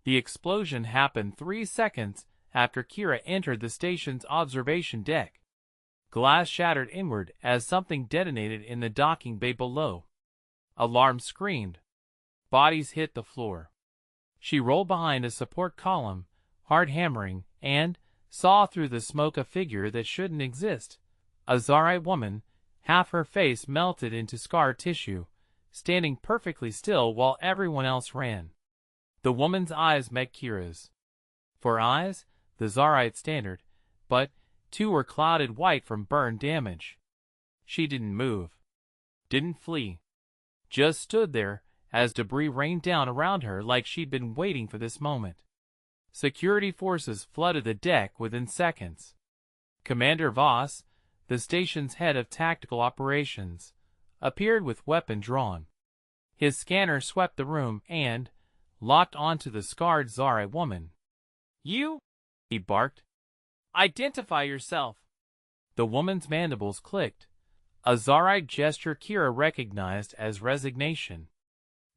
The explosion happened 3 seconds after Kira entered the station's observation deck. Glass shattered inward as something detonated in the docking bay below. Alarm screamed. Bodies hit the floor. She rolled behind a support column, hard hammering, and saw through the smoke a figure that shouldn't exist. A Zarite woman, half her face melted into scar tissue, standing perfectly still while everyone else ran. The woman's eyes met Kira's. For eyes, the Zarite standard, but two were clouded white from burn damage. She didn't move. Didn't flee. Just stood there as debris rained down around her like she'd been waiting for this moment. Security forces flooded the deck within seconds. Commander Voss, the station's head of tactical operations, appeared with weapon drawn. His scanner swept the room and locked onto the scarred Zarite woman. "You?" he barked. "Identify yourself." The woman's mandibles clicked, a Zarite gesture Kira recognized as resignation.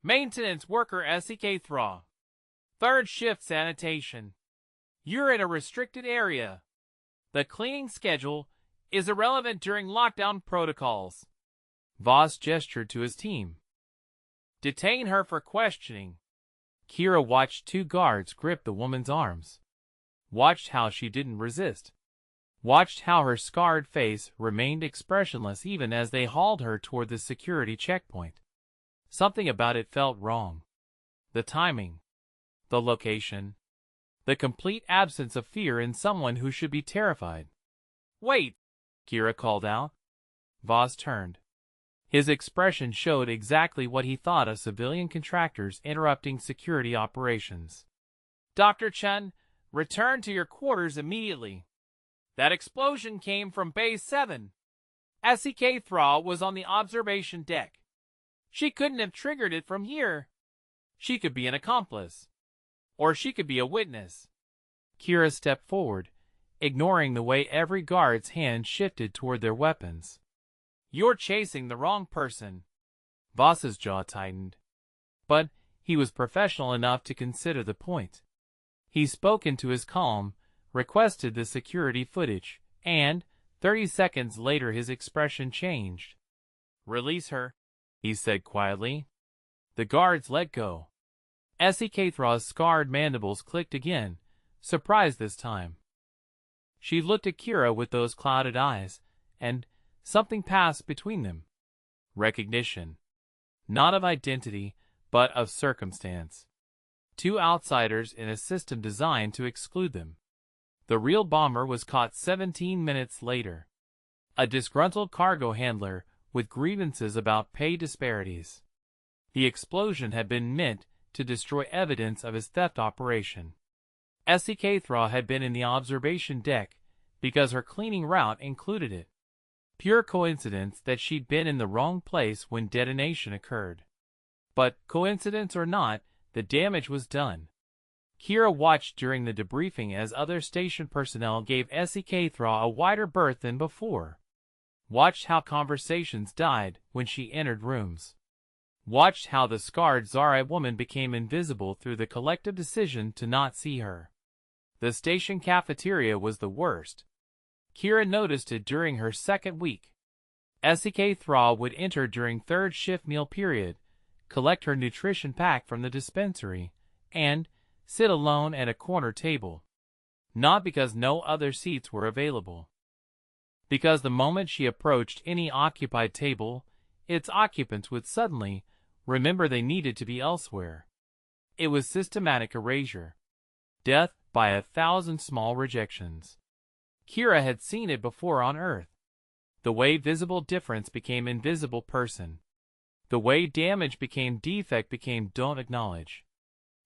"Maintenance worker SEK Thraw. Third shift sanitation. You're in a restricted area. The cleaning schedule is irrelevant during lockdown protocols." Voss gestured to his team. "Detain her for questioning." Kira watched two guards grip the woman's arms. Watched how she didn't resist. Watched how her scarred face remained expressionless even as they hauled her toward the security checkpoint. Something about it felt wrong. The timing. The location. The complete absence of fear in someone who should be terrified. "Wait!" Kira called out. Voss turned. His expression showed exactly what he thought of civilian contractors interrupting security operations. "Dr. Chen, return to your quarters immediately. That explosion came from Bay 7. SEK Thraw was on the observation deck. She couldn't have triggered it from here. She could be an accomplice. Or she could be a witness." Kira stepped forward, ignoring the way every guard's hand shifted toward their weapons. "You're chasing the wrong person." Voss's jaw tightened. But he was professional enough to consider the point. He spoke into his comm, requested the security footage, and 30 seconds later his expression changed. "Release her," he said quietly. The guards let go. SEK Thraw's scarred mandibles clicked again, surprised this time. She looked at Kira with those clouded eyes, and something passed between them. Recognition. Not of identity, but of circumstance. Two outsiders in a system designed to exclude them. The real bomber was caught 17 minutes later. A disgruntled cargo handler with grievances about pay disparities. The explosion had been meant to destroy evidence of his theft operation. SEK Thraw had been in the observation deck because her cleaning route included it. Pure coincidence that she'd been in the wrong place when detonation occurred. But, coincidence or not, the damage was done. Kira watched during the debriefing as other station personnel gave SEK Thraw a wider berth than before. Watched how conversations died when she entered rooms. Watched how the scarred Zarite woman became invisible through the collective decision to not see her. The station cafeteria was the worst. Kira noticed it during her second week. SEK Thraw would enter during third shift meal period, collect her nutrition pack from the dispensary, and sit alone at a corner table. Not because no other seats were available. Because the moment she approached any occupied table, its occupants would suddenly remember they needed to be elsewhere. It was systematic erasure. Death by 1,000 small rejections. Kira had seen it before on Earth. The way visible difference became invisible person. The way damage became defect became don't acknowledge.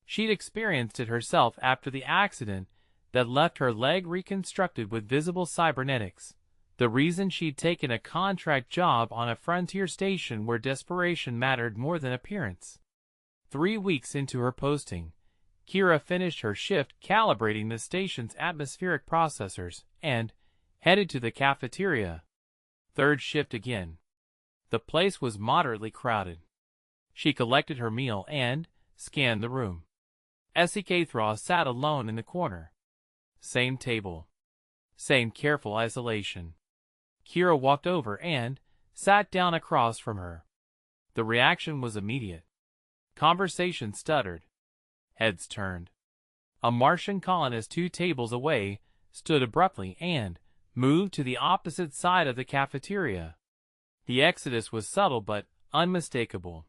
She'd experienced it herself after the accident that left her leg reconstructed with visible cybernetics. The reason she'd taken a contract job on a frontier station where desperation mattered more than appearance. 3 weeks into her posting, Kira finished her shift calibrating the station's atmospheric processors and headed to the cafeteria. Third shift again. The place was moderately crowded. She collected her meal and scanned the room. SEK Thra sat alone in the corner. Same table. Same careful isolation. Kira walked over and sat down across from her. The reaction was immediate. Conversation stuttered. Heads turned. A Martian colonist 2 tables away stood abruptly and moved to the opposite side of the cafeteria. The exodus was subtle but unmistakable.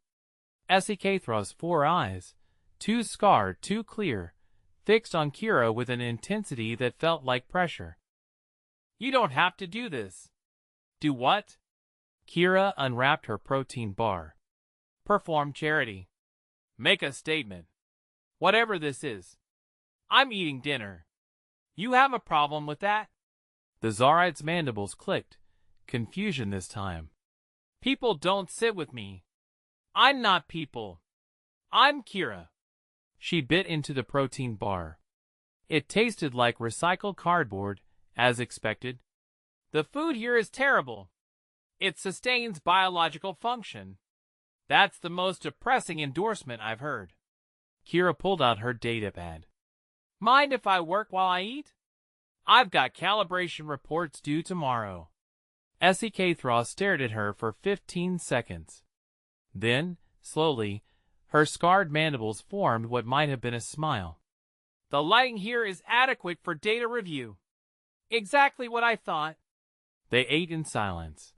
SEK Thra's 4 eyes, 2 scarred, 2 clear, fixed on Kira with an intensity that felt like pressure. "You don't have to do this." "Do what?" Kira unwrapped her protein bar. "Perform charity. Make a statement. Whatever this is. I'm eating dinner. You have a problem with that?" The Tsarite's mandibles clicked, confusion this time. "People don't sit with me. I'm not people. I'm Kira." She bit into the protein bar. It tasted like recycled cardboard, as expected. "The food here is terrible. It sustains biological function. That's the most depressing endorsement I've heard." Kira pulled out her datapad. "Mind if I work while I eat? I've got calibration reports due tomorrow." SEK Thra stared at her for 15 seconds. Then, slowly, her scarred mandibles formed what might have been a smile. "The lighting here is adequate for data review." "Exactly what I thought." They ate in silence.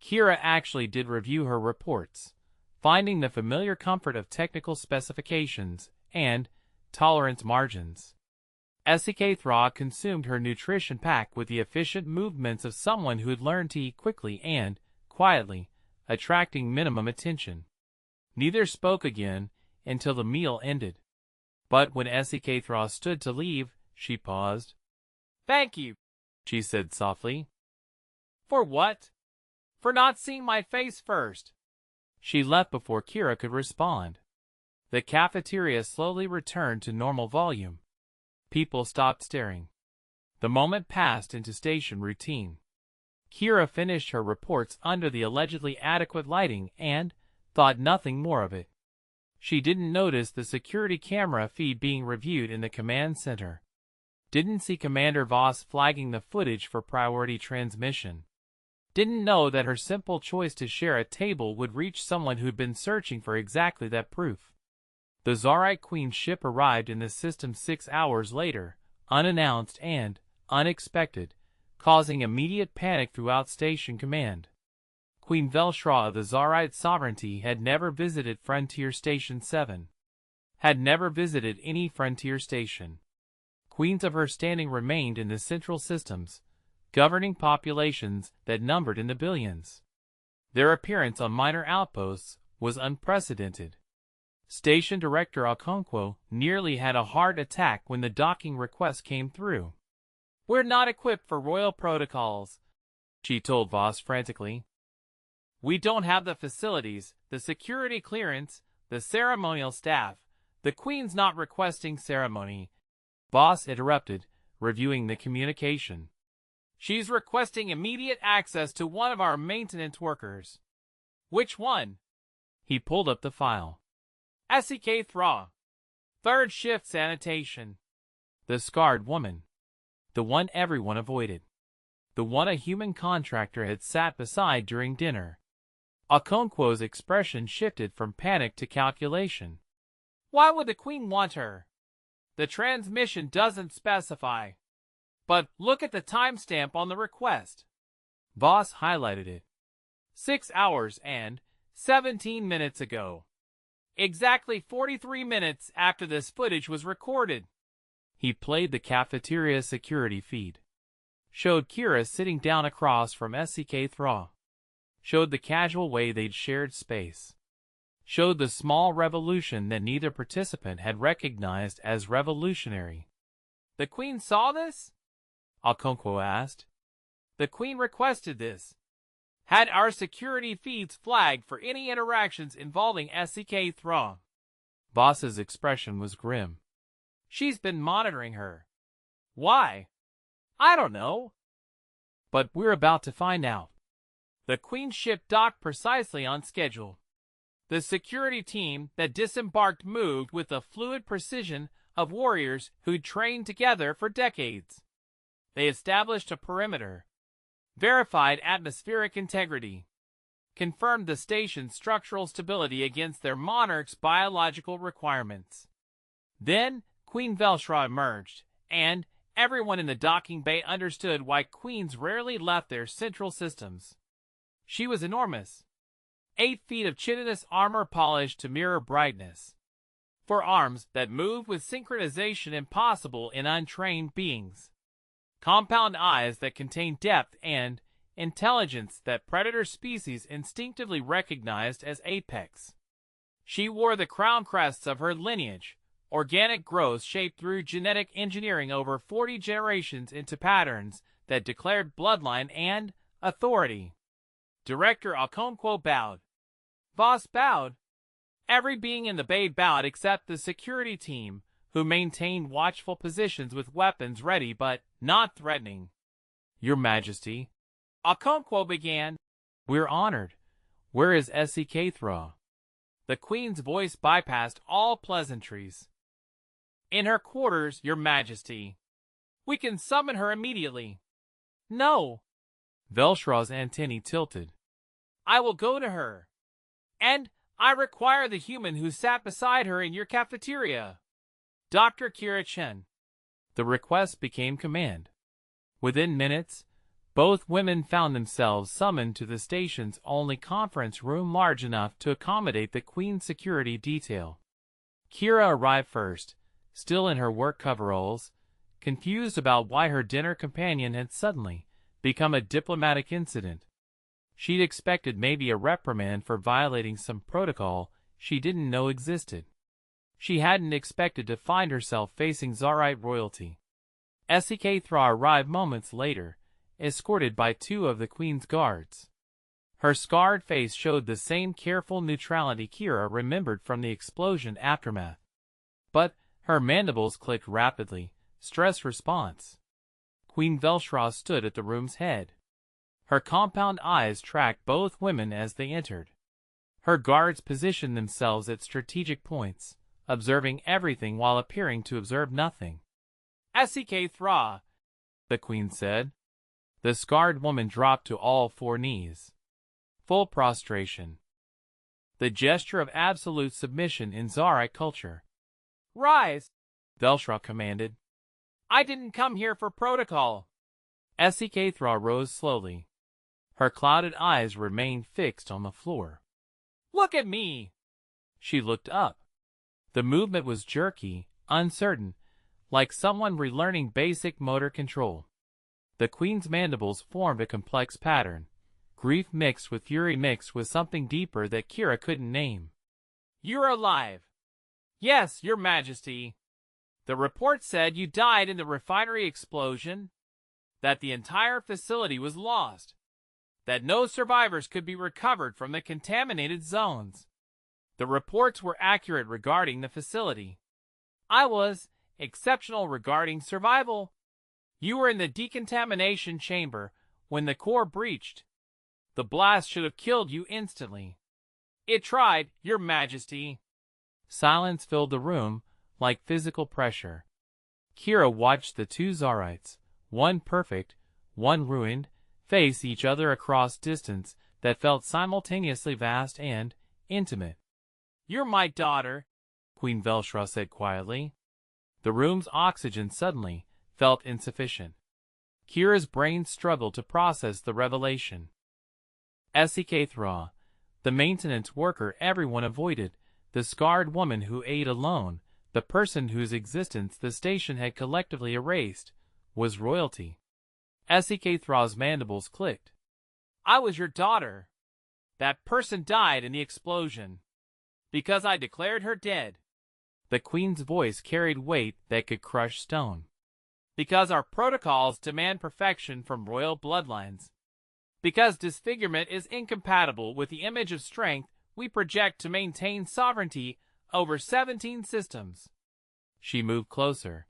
Kira actually did review her reports, finding the familiar comfort of technical specifications and tolerance margins. SEK Thra consumed her nutrition pack with the efficient movements of someone who had learned to eat quickly and quietly, attracting minimum attention. Neither spoke again until the meal ended. But when SEK Thra stood to leave, she paused. "Thank you," she said softly. "For what?" "For not seeing my face first." She left before Kira could respond. The cafeteria slowly returned to normal volume. People stopped staring. The moment passed into station routine. Kira finished her reports under the allegedly adequate lighting and thought nothing more of it. She didn't notice the security camera feed being reviewed in the command center. Didn't see Commander Voss flagging the footage for priority transmission. Didn't know that her simple choice to share a table would reach someone who'd been searching for exactly that proof. The Tsarite Queen's ship arrived in the system 6 hours later, unannounced and unexpected, causing immediate panic throughout Station Command. Queen Velshra of the Tsarite sovereignty had never visited Frontier Station 7. Had never visited any frontier station. Queens of her standing remained in the central systems, governing populations that numbered in the billions. Their appearance on minor outposts was unprecedented. Station Director Okonkwo nearly had a heart attack when the docking request came through. "We're not equipped for royal protocols," she told Voss frantically. "We don't have the facilities, the security clearance, the ceremonial staff. The Queen's not requesting ceremony," Voss interrupted, reviewing the communication. "She's requesting immediate access to one of our maintenance workers." "Which one?" He pulled up the file. "SEK Thra. 3rd shift sanitation." The scarred woman. The one everyone avoided. The one a human contractor had sat beside during dinner. Okonkwo's expression shifted from panic to calculation. "Why would the Queen want her?" "The transmission doesn't specify. But look at the timestamp on the request." Voss highlighted it. 6 hours and 17 minutes ago. Exactly 43 minutes after this footage was recorded. He played the cafeteria security feed. Showed Kira sitting down across from SEK Thra. Showed the casual way they'd shared space. Showed the small revolution that neither participant had recognized as revolutionary. "The Queen saw this?" Okonkwo asked. "The Queen requested this. Had our security feeds flagged for any interactions involving SEK Thra." Voss's expression was grim. "She's been monitoring her." "Why?" "I don't know." "But we're about to find out." "The Queen's ship docked precisely on schedule." The security team that disembarked moved with the fluid precision of warriors who'd trained together for decades. They established a perimeter, verified atmospheric integrity, confirmed the station's structural stability against their monarch's biological requirements. Then Queen Velshra emerged, and everyone in the docking bay understood why queens rarely left their central systems. She was enormous. 8 feet of chitinous armor polished to mirror brightness. For arms that moved with synchronization impossible in untrained beings. Compound eyes that contained depth and intelligence that predator species instinctively recognized as apex. She wore the crown crests of her lineage, organic growth shaped through genetic engineering over 40 generations into patterns that declared bloodline and authority. Director Okonkwo bowed. Voss bowed. Every being in the bay bowed except the security team, who maintained watchful positions with weapons ready but not threatening. Your Majesty, Okonkwo began. We're honored. Where is Esikathra? The Queen's voice bypassed all pleasantries. In her quarters, Your Majesty. We can summon her immediately. No. Velshra's antennae tilted. I will go to her. And I require the human who sat beside her in your cafeteria. Dr. Kira Chen. The request became command. Within minutes, both women found themselves summoned to the station's only conference room large enough to accommodate the Queen's security detail. Kira arrived first, still in her work coveralls, confused about why her dinner companion had suddenly become a diplomatic incident. She'd expected maybe a reprimand for violating some protocol she didn't know existed. She hadn't expected to find herself facing Tsarite royalty. Esikathra arrived moments later, escorted by 2 of the Queen's guards. Her scarred face showed the same careful neutrality Kira remembered from the explosion aftermath. But her mandibles clicked rapidly, stress response. Queen Velshra stood at the room's head. Her compound eyes tracked both women as they entered. Her guards positioned themselves at strategic points, observing everything while appearing to observe nothing. Esikathra, the Queen said. The scarred woman dropped to all 4 knees. Full prostration. The gesture of absolute submission in Tsarite culture. Rise, Velshra commanded. I didn't come here for protocol. Esikathra rose slowly. Her clouded eyes remained fixed on the floor. Look at me! She looked up. The movement was jerky, uncertain, like someone relearning basic motor control. The Queen's mandibles formed a complex pattern, grief mixed with fury mixed with something deeper that Kira couldn't name. You're alive. Yes, Your Majesty. The report said you died in the refinery explosion, that the entire facility was lost, that no survivors could be recovered from the contaminated zones. The reports were accurate regarding the facility. I was exceptional regarding survival. You were in the decontamination chamber when the core breached. The blast should have killed you instantly. It tried, Your Majesty. Silence filled the room, like physical pressure. Kira watched the 2 Tsarites, one perfect, one ruined, face each other across distance that felt simultaneously vast and intimate. You're my daughter, Queen Velshra said quietly. The room's oxygen suddenly felt insufficient. Kira's brain struggled to process the revelation. Esikathra, the maintenance worker everyone avoided, the scarred woman who ate alone, the person whose existence the station had collectively erased, was royalty. Esikathra's mandibles clicked. I was your daughter. That person died in the explosion. Because I declared her dead. The Queen's voice carried weight that could crush stone. Because our protocols demand perfection from royal bloodlines. Because disfigurement is incompatible with the image of strength we project to maintain sovereignty over 17 systems. She moved closer.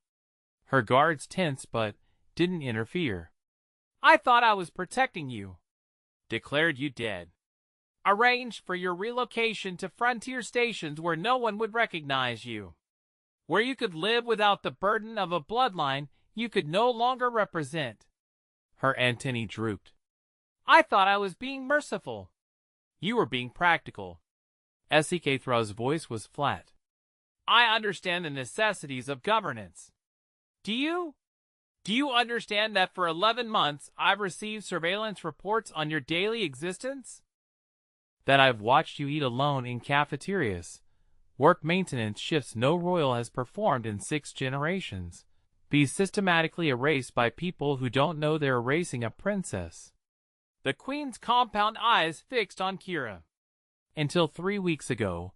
Her guards tensed but didn't interfere. I thought I was protecting you. Declared you dead. Arrange for your relocation to frontier stations where no one would recognize you. Where you could live without the burden of a bloodline you could no longer represent. Her antennae drooped. I thought I was being merciful. You were being practical. Thrah's voice was flat. I understand the necessities of governance. Do you? Do you understand that for 11 months I've received surveillance reports on your daily existence? That I've watched you eat alone in cafeterias, work maintenance shifts no royal has performed in 6 generations, be systematically erased by people who don't know they're erasing a princess. The queen's compound eyes fixed on Kira. Until 3 weeks ago,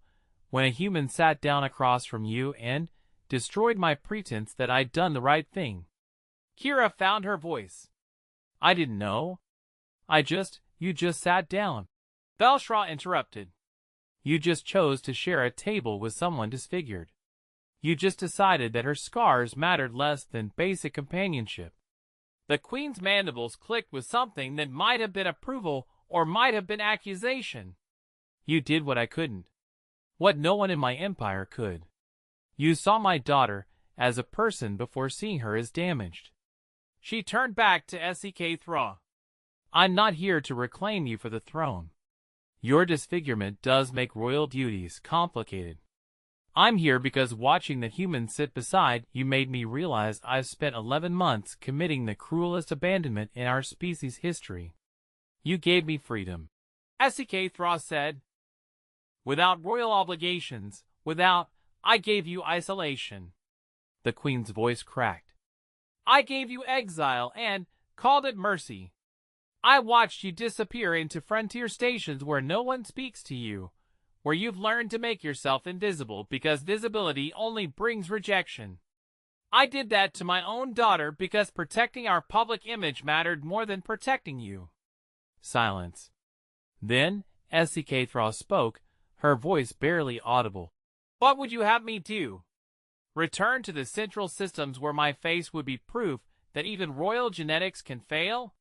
when a human sat down across from you and destroyed my pretense that I'd done the right thing. Kira found her voice. I didn't know. You just sat down. Velshra interrupted. You just chose to share a table with someone disfigured. You just decided that her scars mattered less than basic companionship. The queen's mandibles clicked with something that might have been approval or might have been accusation. You did what I couldn't. What no one in my empire could. You saw my daughter as a person before seeing her as damaged. She turned back to Thrah. I'm not here to reclaim you for the throne. Your disfigurement does make royal duties complicated. I'm here because watching the humans sit beside you made me realize I've spent 11 months committing the cruelest abandonment in our species' history. You gave me freedom. Thrah said. Without royal obligations, I gave you isolation. The queen's voice cracked. I gave you exile and called it mercy. I watched you disappear into frontier stations where no one speaks to you, where you've learned to make yourself invisible because visibility only brings rejection. I did that to my own daughter because protecting our public image mattered more than protecting you. Silence. Then, Thrah spoke, her voice barely audible. What would you have me do? Return to the central systems where my face would be proof that even royal genetics can fail?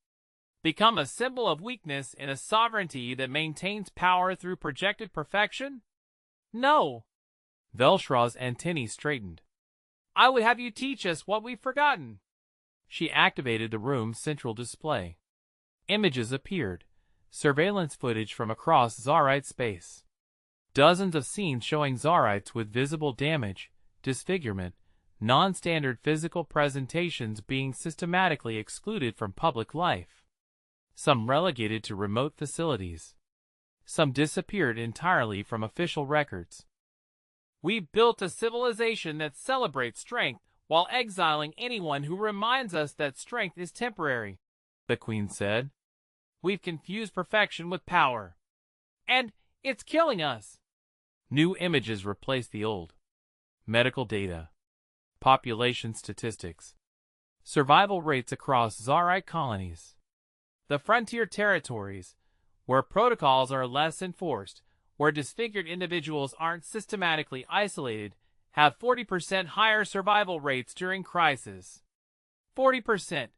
Become a symbol of weakness in a sovereignty that maintains power through projected perfection? No. Velshra's antennae straightened. I would have you teach us what we've forgotten. She activated the room's central display. Images appeared, surveillance footage from across Zarite space. Dozens of scenes showing Zarites with visible damage, disfigurement, non-standard physical presentations being systematically excluded from public life. Some relegated to remote facilities. Some disappeared entirely from official records. We've built a civilization that celebrates strength while exiling anyone who reminds us that strength is temporary, the queen said. We've confused perfection with power. And it's killing us. New images replaced the old. Medical data. Population statistics. Survival rates across Zarite colonies. The frontier territories, where protocols are less enforced, where disfigured individuals aren't systematically isolated, have 40% higher survival rates during crisis. 40%.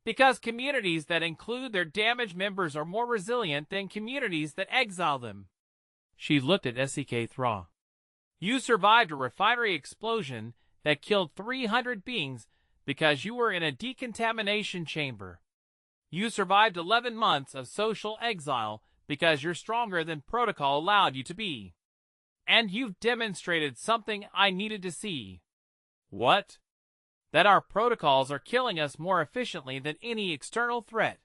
Because communities that include their damaged members are more resilient than communities that exile them. She looked at Thrah. You survived a refinery explosion that killed 300 beings because you were in a decontamination chamber. You survived 11 months of social exile because you're stronger than protocol allowed you to be. And you've demonstrated something I needed to see. What? That our protocols are killing us more efficiently than any external threat.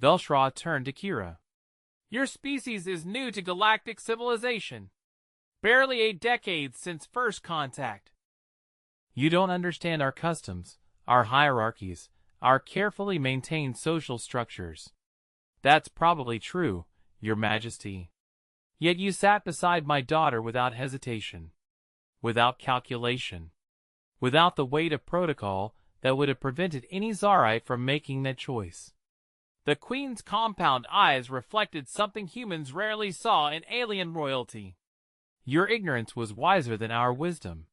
Velshra turned to Kira. Your species is new to galactic civilization. Barely 8 decades since first contact. You don't understand our customs, our hierarchies, our carefully maintained social structures. That's probably true, Your Majesty. Yet you sat beside my daughter without hesitation, without calculation, without the weight of protocol that would have prevented any Zarite from making that choice. The Queen's compound eyes reflected something humans rarely saw in alien royalty. Your ignorance was wiser than our wisdom.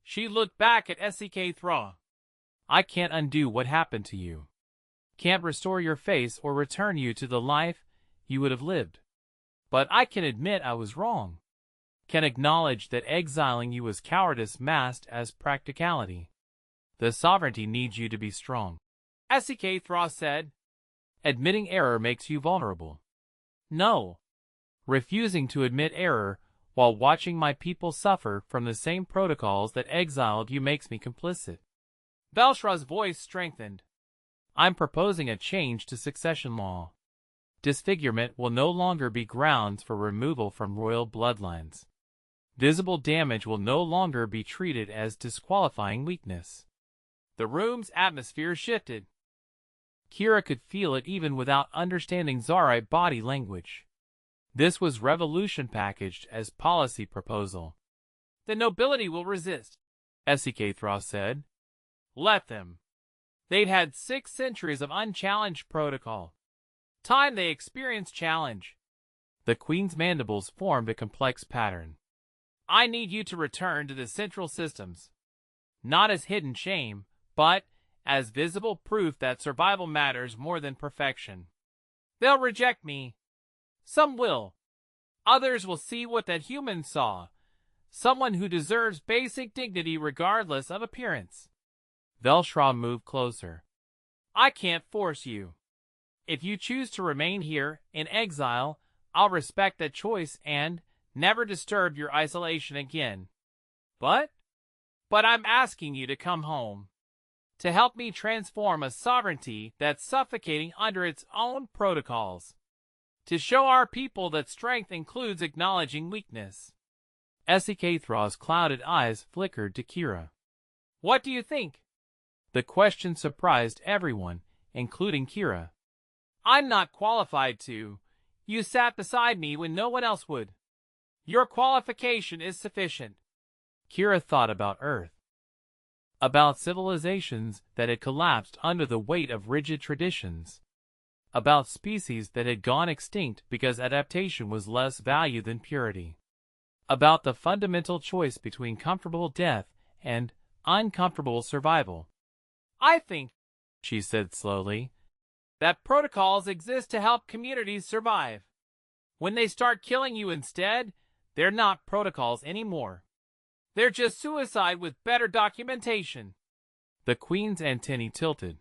She looked back at Thrah. I can't undo what happened to you. Can't restore your face or return you to the life you would have lived. But I can admit I was wrong. Can acknowledge that exiling you was cowardice masked as practicality. The sovereignty needs you to be strong. SEK Thra said. Admitting error makes you vulnerable. No. Refusing to admit error while watching my people suffer from the same protocols that exiled you makes me complicit. Velshra's voice strengthened. I'm proposing a change to succession law. Disfigurement will no longer be grounds for removal from royal bloodlines. Visible damage will no longer be treated as disqualifying weakness. The room's atmosphere shifted. Kira could feel it even without understanding Zarite body language. This was revolution packaged as policy proposal. The nobility will resist, SEK Thra said. Let them. They'd had 6 centuries of unchallenged protocol. Time they experienced challenge. The Queen's mandibles formed a complex pattern. I need you to return to the central systems. Not as hidden shame, but as visible proof that survival matters more than perfection. They'll reject me. Some will. Others will see what that human saw. Someone who deserves basic dignity regardless of appearance. Velshra moved closer. I can't force you. If you choose to remain here in exile, I'll respect that choice and never disturb your isolation again. But I'm asking you to come home. To help me transform a sovereignty that's suffocating under its own protocols. To show our people that strength includes acknowledging weakness. SEK Thra's clouded eyes flickered to Kira. What do you think? The question surprised everyone, including Kira. I'm not qualified to. You sat beside me when no one else would. Your qualification is sufficient. Kira thought about Earth. About civilizations that had collapsed under the weight of rigid traditions. About species that had gone extinct because adaptation was less valued than purity. About the fundamental choice between comfortable death and uncomfortable survival. I think, she said slowly, that protocols exist to help communities survive. When they start killing you instead, they're not protocols anymore. They're just suicide with better documentation. The Queen's antennae tilted.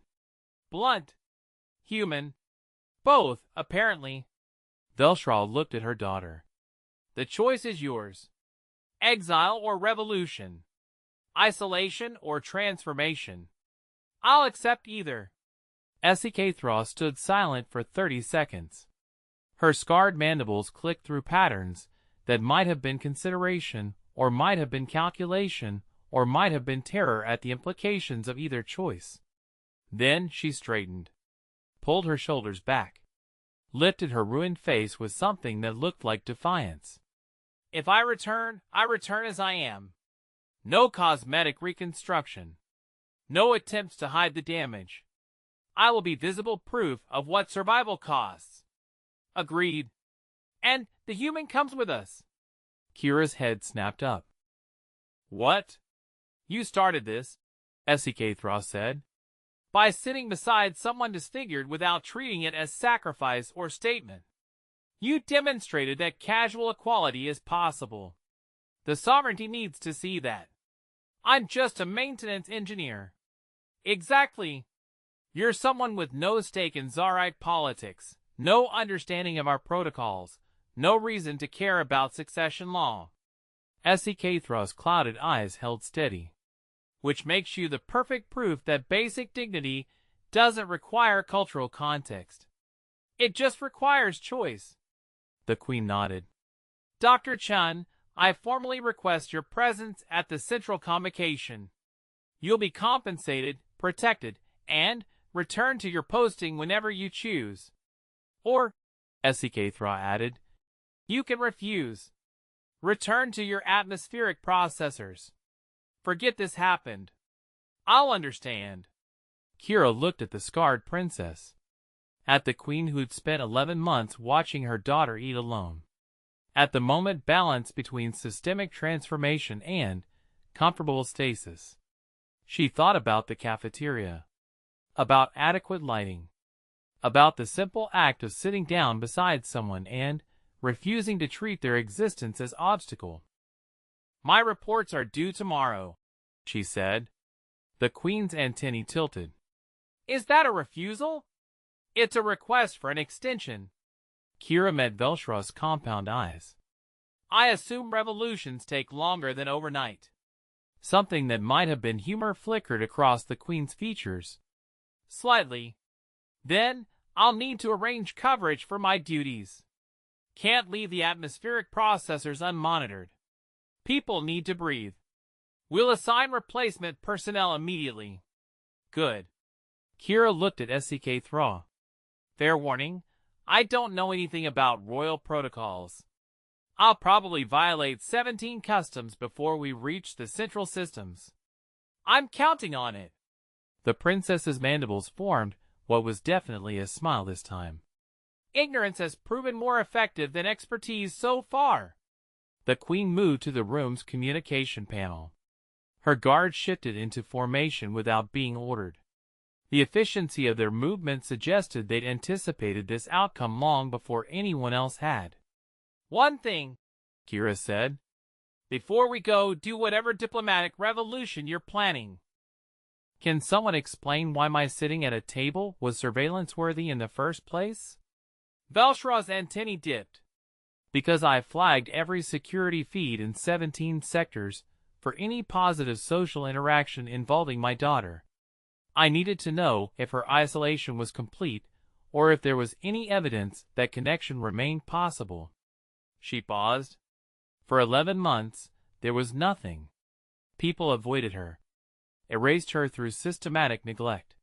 Blunt. Human. Both, apparently. Velshra looked at her daughter. The choice is yours. Exile or revolution. Isolation or transformation. I'll accept either. SEK Thra stood silent for 30 seconds. Her scarred mandibles clicked through patterns that might have been consideration, or might have been calculation, or might have been terror at the implications of either choice. Then she straightened, pulled her shoulders back, lifted her ruined face with something that looked like defiance. If I return as I am. No cosmetic reconstruction. No attempts to hide the damage. I will be visible proof of what survival costs. Agreed. And the human comes with us. Kira's head snapped up. What? You started this, SEK Thra said, by sitting beside someone disfigured without treating it as sacrifice or statement. You demonstrated that casual equality is possible. The sovereignty needs to see that. I'm just a maintenance engineer. Exactly. You're someone with no stake in Zarite politics, no understanding of our protocols, no reason to care about succession law. SEK Thra's clouded eyes held steady. Which makes you the perfect proof that basic dignity doesn't require cultural context. It just requires choice. The Queen nodded. Dr. Chun, I formally request your presence at the central convocation. You'll be compensated, protected, and return to your posting whenever you choose. Or, SEK Thra added, you can refuse. Return to your atmospheric processors. Forget this happened. I'll understand. Kira looked at the scarred princess. At the Queen who'd spent 11 months watching her daughter eat alone. At the moment balance between systemic transformation and comfortable stasis. She thought about the cafeteria. About adequate lighting. About the simple act of sitting down beside someone and refusing to treat their existence as obstacle. "My reports are due tomorrow," she said. The Queen's antennae tilted. "Is that a refusal?" "It's a request for an extension." Kira met Velshraw's compound eyes. "I assume revolutions take longer than overnight." Something that might have been humor flickered across the Queen's features. "Slightly. Then, I'll need to arrange coverage for my duties. Can't leave the atmospheric processors unmonitored. People need to breathe. We'll assign replacement personnel immediately." "Good." Kira looked at SCK Thraw. "Fair warning, I don't know anything about royal protocols. I'll probably violate 17 customs before we reach the central systems." "I'm counting on it." The princess's mandibles formed what was definitely a smile this time. "Ignorance has proven more effective than expertise so far." The Queen moved to the room's communication panel. Her guards shifted into formation without being ordered. The efficiency of their movement suggested they'd anticipated this outcome long before anyone else had. "One thing," Kira said. "Before we go, do whatever diplomatic revolution you're planning." "Can someone explain why my sitting at a table was surveillance-worthy in the first place?" Velshraw's antennae dipped. "Because I flagged every security feed in 17 sectors for any positive social interaction involving my daughter. I needed to know if her isolation was complete or if there was any evidence that connection remained possible." She paused. "For 11 months, there was nothing. People avoided her, erased her through systematic neglect,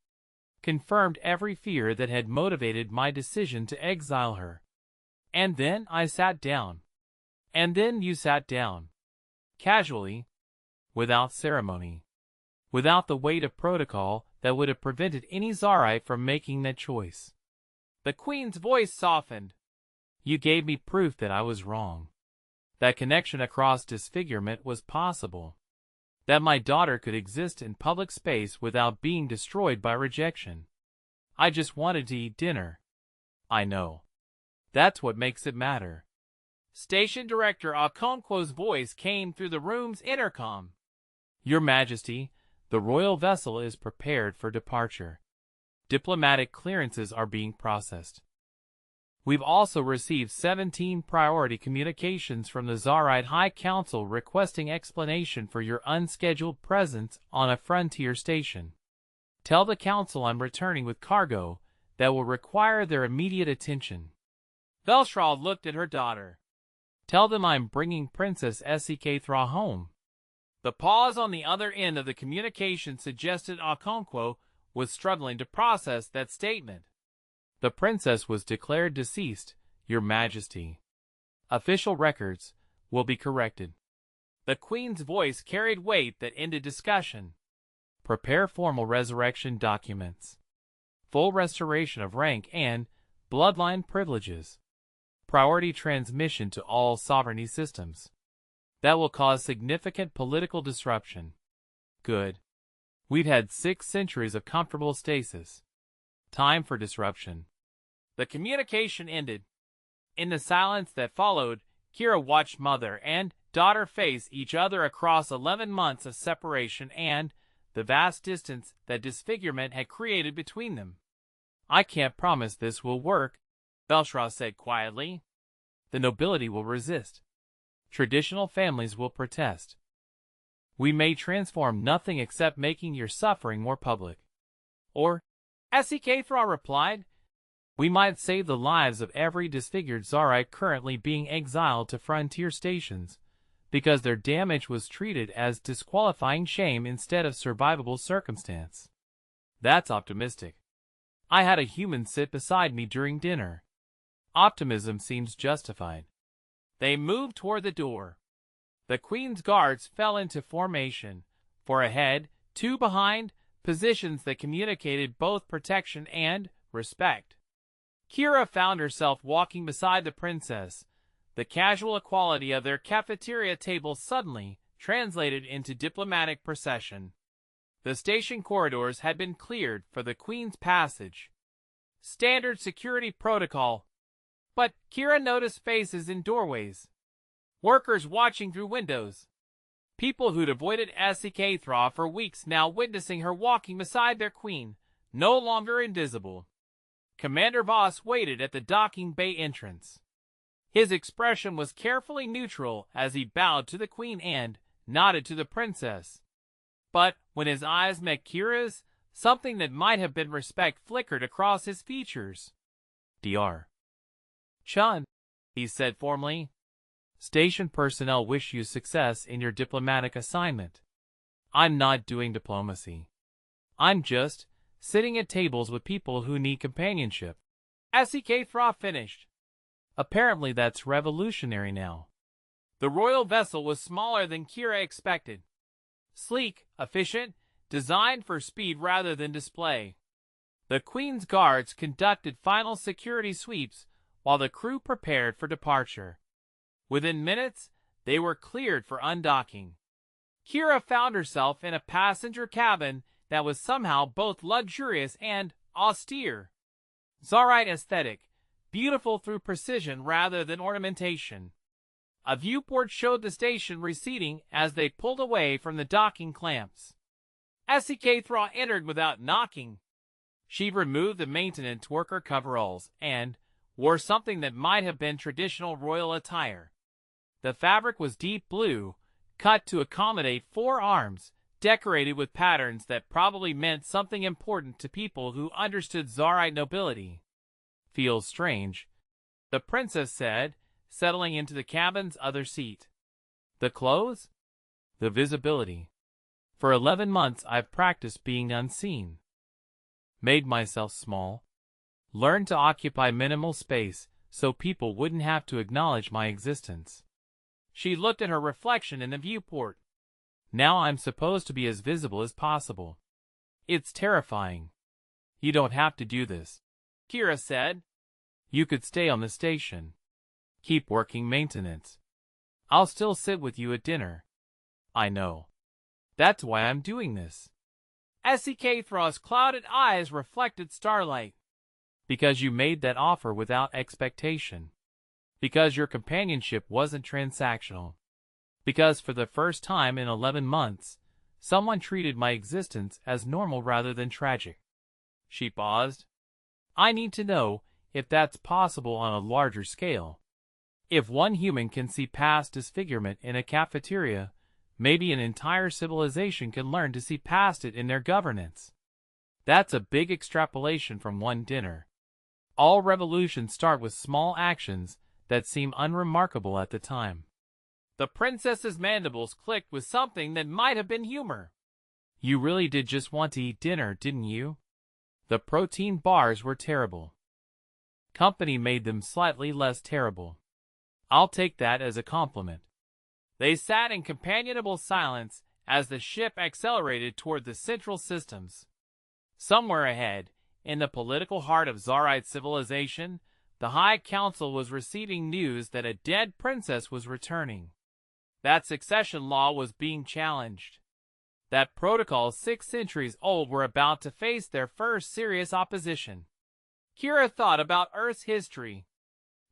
confirmed every fear that had motivated my decision to exile her. And then I sat down. And then you sat down. Casually, without ceremony, without the weight of protocol that would have prevented any Tsarite from making that choice." The Queen's voice softened. "You gave me proof that I was wrong. That connection across disfigurement was possible. That my daughter could exist in public space without being destroyed by rejection. I just wanted to eat dinner." "I know. That's what makes it matter." Station Director Okonkwo's voice came through the room's intercom. "Your Majesty, the royal vessel is prepared for departure. Diplomatic clearances are being processed. We've also received 17 priority communications from the Tsarite High Council requesting explanation for your unscheduled presence on a frontier station. Tell the Council I'm returning with cargo that will require their immediate attention." Velshraw looked at her daughter. "Tell them I'm bringing Princess SCK Thraw home." The pause on the other end of the communication suggested Okonkwo was struggling to process that statement. "The princess was declared deceased, Your Majesty. Official records will be corrected." The Queen's voice carried weight that ended discussion. "Prepare formal resurrection documents. Full restoration of rank and bloodline privileges. Priority transmission to all sovereignty systems. That will cause significant political disruption." "Good. We've had 6 centuries of comfortable stasis. Time for disruption." The communication ended. In the silence that followed, Kira watched mother and daughter face each other across 11 months of separation and the vast distance that disfigurement had created between them. "I can't promise this will work," Velshraw said quietly. "The nobility will resist. Traditional families will protest. We may transform nothing except making your suffering more public. Or," SCK Thraw replied, "we might save the lives of every disfigured Tsarite currently being exiled to frontier stations, because their damage was treated as disqualifying shame instead of survivable circumstance." "That's optimistic. I had a human sit beside me during dinner. Optimism seems justified." They moved toward the door. The Queen's guards fell into formation, 4 ahead, 2 behind, positions that communicated both protection and respect. Kira found herself walking beside the princess. The casual equality of their cafeteria table suddenly translated into diplomatic procession. The station corridors had been cleared for the Queen's passage. "Standard security protocol," But Kira noticed faces in doorways, workers watching through windows, people who'd avoided Thra for weeks now witnessing her walking beside their queen, no longer invisible. Commander Voss waited at the docking bay entrance. His expression was carefully neutral as he bowed to the queen and nodded to the princess. But when his eyes met Kira's, something that might have been respect flickered across his features. Dr. Chun, he said formally. Station personnel wish you success in your diplomatic assignment. I'm not doing diplomacy. I'm just sitting at tables with people who need companionship. Thra finished. Apparently that's revolutionary now. The royal vessel was smaller than Kira expected. Sleek, efficient, designed for speed rather than display. The Queen's guards conducted final security sweeps while the crew prepared for departure. Within minutes, they were cleared for undocking. Kira found herself in a passenger cabin that was somehow both luxurious and austere. Tsarite aesthetic, beautiful through precision rather than ornamentation. A viewport showed the station receding as they pulled away from the docking clamps. Thra entered without knocking. She removed the maintenance worker coveralls and wore something that might have been traditional royal attire. The fabric was deep blue, cut to accommodate 4 arms, decorated with patterns that probably meant something important to people who understood Tsarite nobility. Feels strange, the princess said, settling into the cabin's other seat. The clothes? The visibility. For 11 months I've practiced being unseen. Made myself small. Learned to occupy minimal space so people wouldn't have to acknowledge my existence. She looked at her reflection in the viewport. Now I'm supposed to be as visible as possible. It's terrifying. You don't have to do this, Kira said. You could stay on the station. Keep working maintenance. I'll still sit with you at dinner. I know. That's why I'm doing this. Thra's clouded eyes reflected starlight. Because you made that offer without expectation. Because your companionship wasn't transactional. Because for the first time in 11 months, someone treated my existence as normal rather than tragic. She paused. I need to know if that's possible on a larger scale. If one human can see past disfigurement in a cafeteria, maybe an entire civilization can learn to see past it in their governance. That's a big extrapolation from one dinner. All revolutions start with small actions that seem unremarkable at the time. The princess's mandibles clicked with something that might have been humor. You really did just want to eat dinner, didn't you? The protein bars were terrible. Company made them slightly less terrible. I'll take that as a compliment. They sat in companionable silence as the ship accelerated toward the central systems. Somewhere ahead, in the political heart of Tsarite civilization, the High Council was receiving news that a dead princess was returning. That succession law was being challenged. That protocols 6 centuries old were about to face their first serious opposition. Kira thought about Earth's history.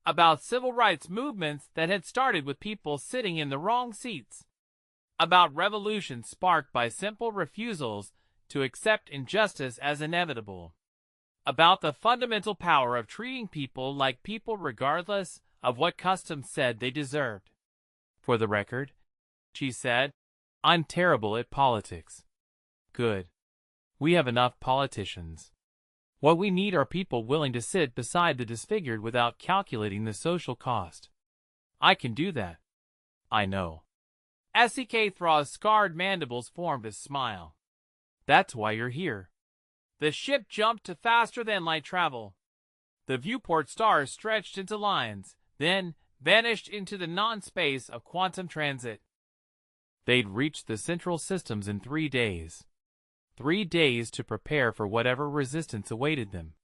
About civil rights movements that had started with people sitting in the wrong seats. About revolutions sparked by simple refusals to accept injustice as inevitable. About the fundamental power of treating people like people regardless of what customs said they deserved. For the record, she said, I'm terrible at politics. Good. We have enough politicians. What we need are people willing to sit beside the disfigured without calculating the social cost. I can do that. I know. Thra's scarred mandibles formed a smile. That's why you're here. The ship jumped to faster-than-light travel. The viewport stars stretched into lines, then vanished into the non-space of quantum transit. They'd reached the central systems in 3 days. 3 days to prepare for whatever resistance awaited them.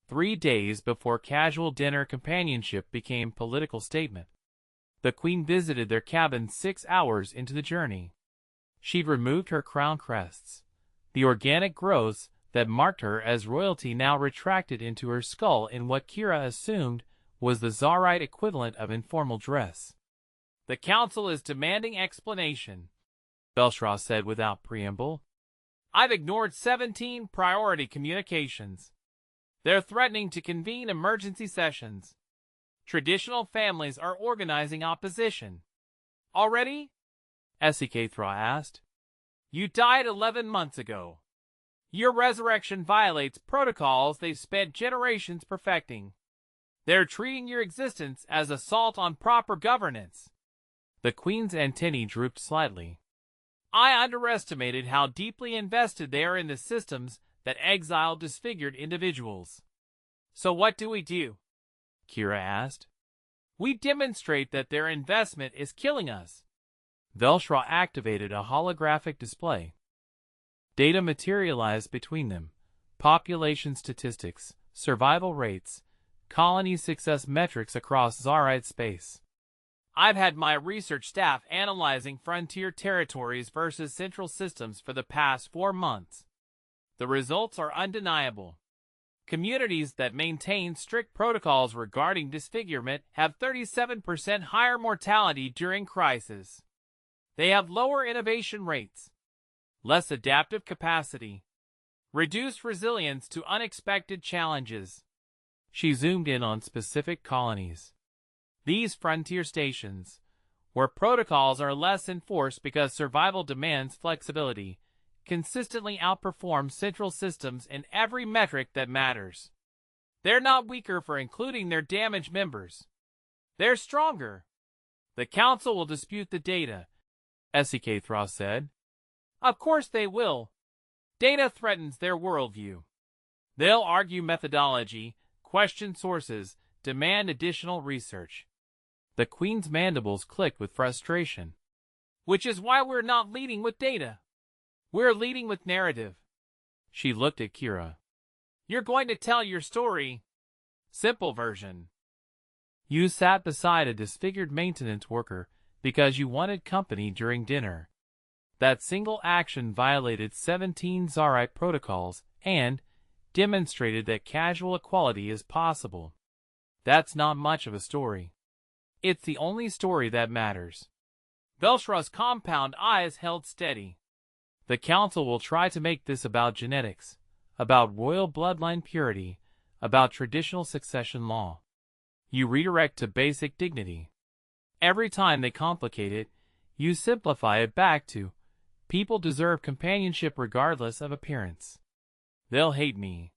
3 days before casual dinner companionship became political statement. The Queen visited their cabin 6 hours into the journey. She'd removed her crown crests. The organic growths that marked her as royalty now retracted into her skull in what Kira assumed was the Tsarite equivalent of informal dress. "The Council is demanding explanation," Belshra said without preamble. "I've ignored 17 priority communications. They're threatening to convene emergency sessions. Traditional families are organizing opposition." "Already?" Esikethra asked. "You died 11 months ago. Your resurrection violates protocols they've spent generations perfecting. They're treating your existence as assault on proper governance." The Queen's antennae drooped slightly. "I underestimated how deeply invested they are in the systems that exile disfigured individuals." "So what do we do?" Kira asked. "We demonstrate that their investment is killing us." Velshra activated a holographic display. Data materialized between them: population statistics, survival rates, colony success metrics across Tsarite space. "I've had my research staff analyzing frontier territories versus central systems for the past 4 months. The results are undeniable. Communities that maintain strict protocols regarding disfigurement have 37% higher mortality during crisis. They have lower innovation rates, less adaptive capacity, reduced resilience to unexpected challenges." She zoomed in on specific colonies. "These frontier stations, where protocols are less enforced because survival demands flexibility, consistently outperform central systems in every metric that matters. They're not weaker for including their damaged members. They're stronger." "The Council will dispute the data," Esikethra said. "Of course they will. Data threatens their worldview. They'll argue methodology, question sources, demand additional research." The Queen's mandibles clicked with frustration. "Which is why we're not leading with data. We're leading with narrative." She looked at Kira. "You're going to tell your story. Simple version. You sat beside a disfigured maintenance worker because you wanted company during dinner. That single action violated 17 Tsarite protocols and demonstrated that casual equality is possible. That's not much of a story. It's the only story that matters." Velshra's compound eyes held steady. "The Council will try to make this about genetics, about royal bloodline purity, about traditional succession law. You redirect to basic dignity. Every time they complicate it, you simplify it back to people deserve companionship regardless of appearance. They'll hate me.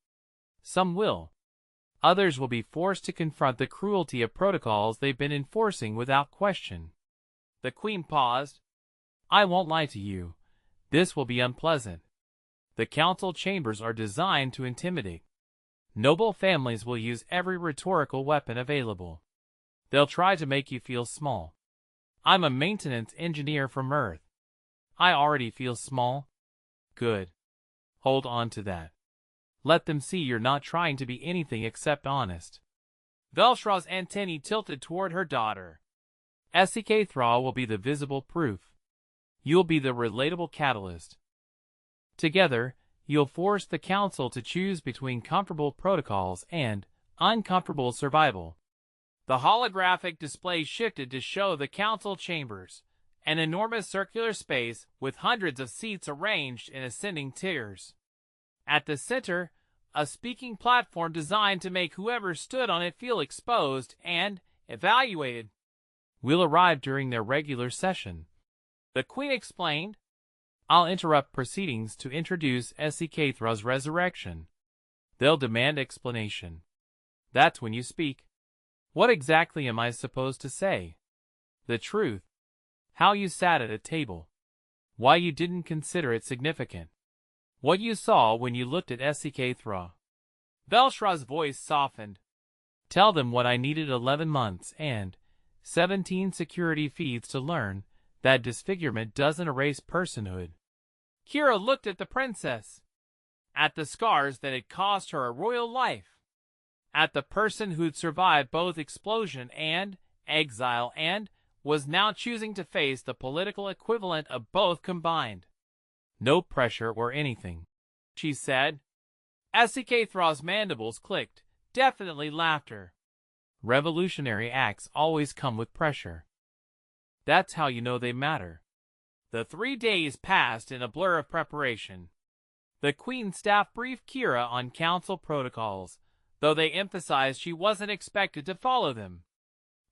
Some will. Others will be forced to confront the cruelty of protocols they've been enforcing without question." The Queen paused. "I won't lie to you. This will be unpleasant. The Council chambers are designed to intimidate. Noble families will use every rhetorical weapon available. They'll try to make you feel small. I'm a maintenance engineer from Earth. I already feel small. Good. Hold on to that. Let them see you're not trying to be anything except honest." Velshra's antennae tilted toward her daughter. "Esikethra will be the visible proof. You'll be the relatable catalyst. Together, you'll force the Council to choose between comfortable protocols and uncomfortable survival." The holographic display shifted to show the Council chambers, an enormous circular space with hundreds of seats arranged in ascending tiers. At the center, a speaking platform designed to make whoever stood on it feel exposed and evaluated. "We'll arrive during their regular session," the Queen explained. "I'll interrupt proceedings to introduce Esikethra's resurrection. They'll demand explanation. That's when you speak. What exactly am I supposed to say? The truth. How you sat at a table. Why you didn't consider it significant. What you saw when you looked at Esikethra." Velshra's voice softened. "Tell them what I needed 11 months and 17 security feeds to learn, that disfigurement doesn't erase personhood." Kira looked at the princess. At the scars that had cost her a royal life. At the person who'd survived both explosion and exile and was now choosing to face the political equivalent of both combined. "No pressure or anything," she said. Esikethra's mandibles clicked, definitely laughter. Revolutionary acts always come with pressure. That's how you know they matter. The 3 days passed in a blur of preparation. The Queen's staff briefed Kira on council protocols, though they emphasized she wasn't expected to follow them.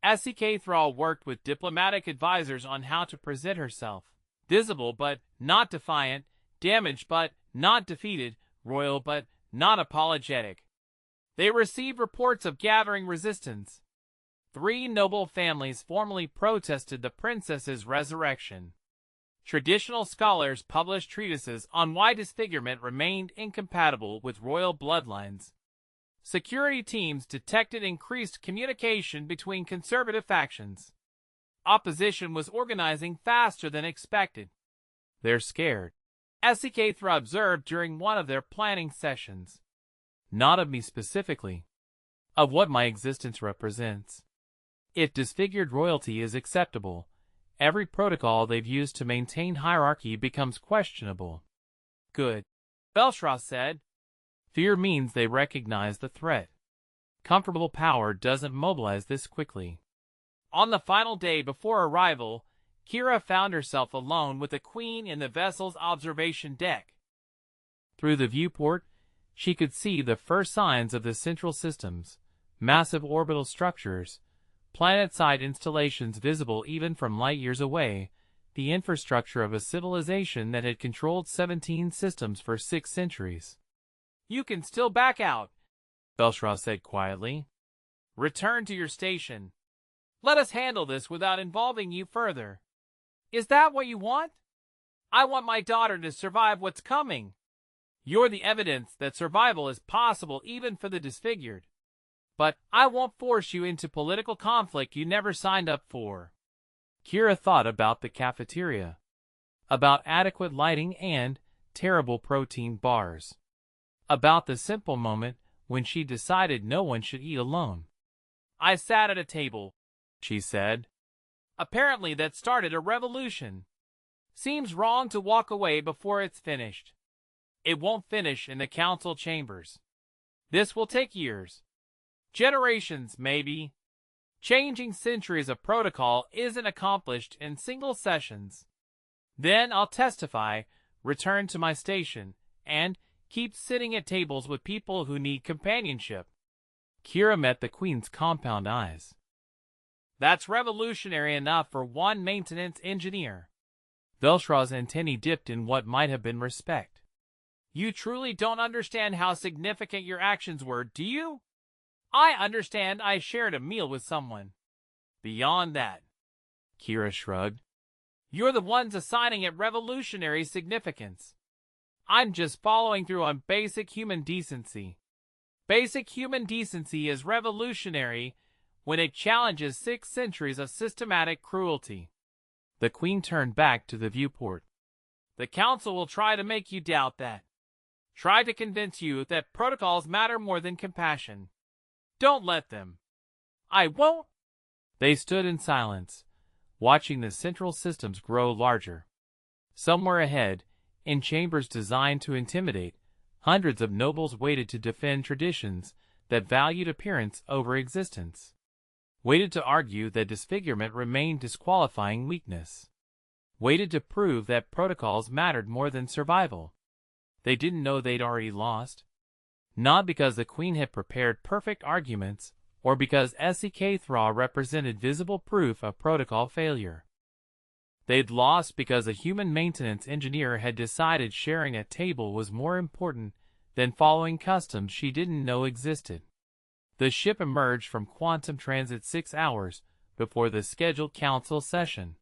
SEK Thrall worked with diplomatic advisors on how to present herself. Visible but not defiant, damaged but not defeated, royal but not apologetic. They received reports of gathering resistance. 3 noble families formally protested the princess's resurrection. Traditional scholars published treatises on why disfigurement remained incompatible with royal bloodlines. Security teams detected increased communication between conservative factions. Opposition was organizing faster than expected. They're scared, SEK Thrall observed during one of their planning sessions. Not of me specifically. Of what my existence represents. If disfigured royalty is acceptable, every protocol they've used to maintain hierarchy becomes questionable. Good, Belshaw said. Fear means they recognize the threat. Comfortable power doesn't mobilize this quickly. On the final day before arrival, Kira found herself alone with the Queen in the vessel's observation deck. Through the viewport, she could see the first signs of the central systems, massive orbital structures, planet-side installations visible even from light years away, the infrastructure of a civilization that had controlled 17 systems for 6 centuries. You can still back out, Belshaw said quietly. Return to your station. Let us handle this without involving you further. Is that what you want? I want my daughter to survive what's coming. You're the evidence that survival is possible even for the disfigured. But I won't force you into political conflict you never signed up for. Kira thought about the cafeteria, about adequate lighting and terrible protein bars, about the simple moment when she decided no one should eat alone. I sat at a table, she said. Apparently that started a revolution. Seems wrong to walk away before it's finished. It won't finish in the council chambers. This will take years. Generations, maybe. Changing centuries of protocol isn't accomplished in single sessions. Then I'll testify, return to my station, and keep sitting at tables with people who need companionship. Kira met the Queen's compound eyes. That's revolutionary enough for one maintenance engineer. Velshraw's antennae dipped in what might have been respect. You truly don't understand how significant your actions were, do you? I understand I shared a meal with someone. Beyond that, Kira shrugged. You're the ones assigning it revolutionary significance. I'm just following through on basic human decency. Basic human decency is revolutionary when it challenges 6 centuries of systematic cruelty. The Queen turned back to the viewport. The Council will try to make you doubt that. Try to convince you that protocols matter more than compassion. Don't let them. I won't. They stood in silence, watching the central systems grow larger. Somewhere ahead, in chambers designed to intimidate, hundreds of nobles waited to defend traditions that valued appearance over existence. Waited to argue that disfigurement remained disqualifying weakness. Waited to prove that protocols mattered more than survival. They didn't know they'd already lost. Not because the Queen had prepared perfect arguments, or because SEK Thrall represented visible proof of protocol failure. They'd lost because a human maintenance engineer had decided sharing a table was more important than following customs she didn't know existed. The ship emerged from quantum transit 6 hours before the scheduled council session.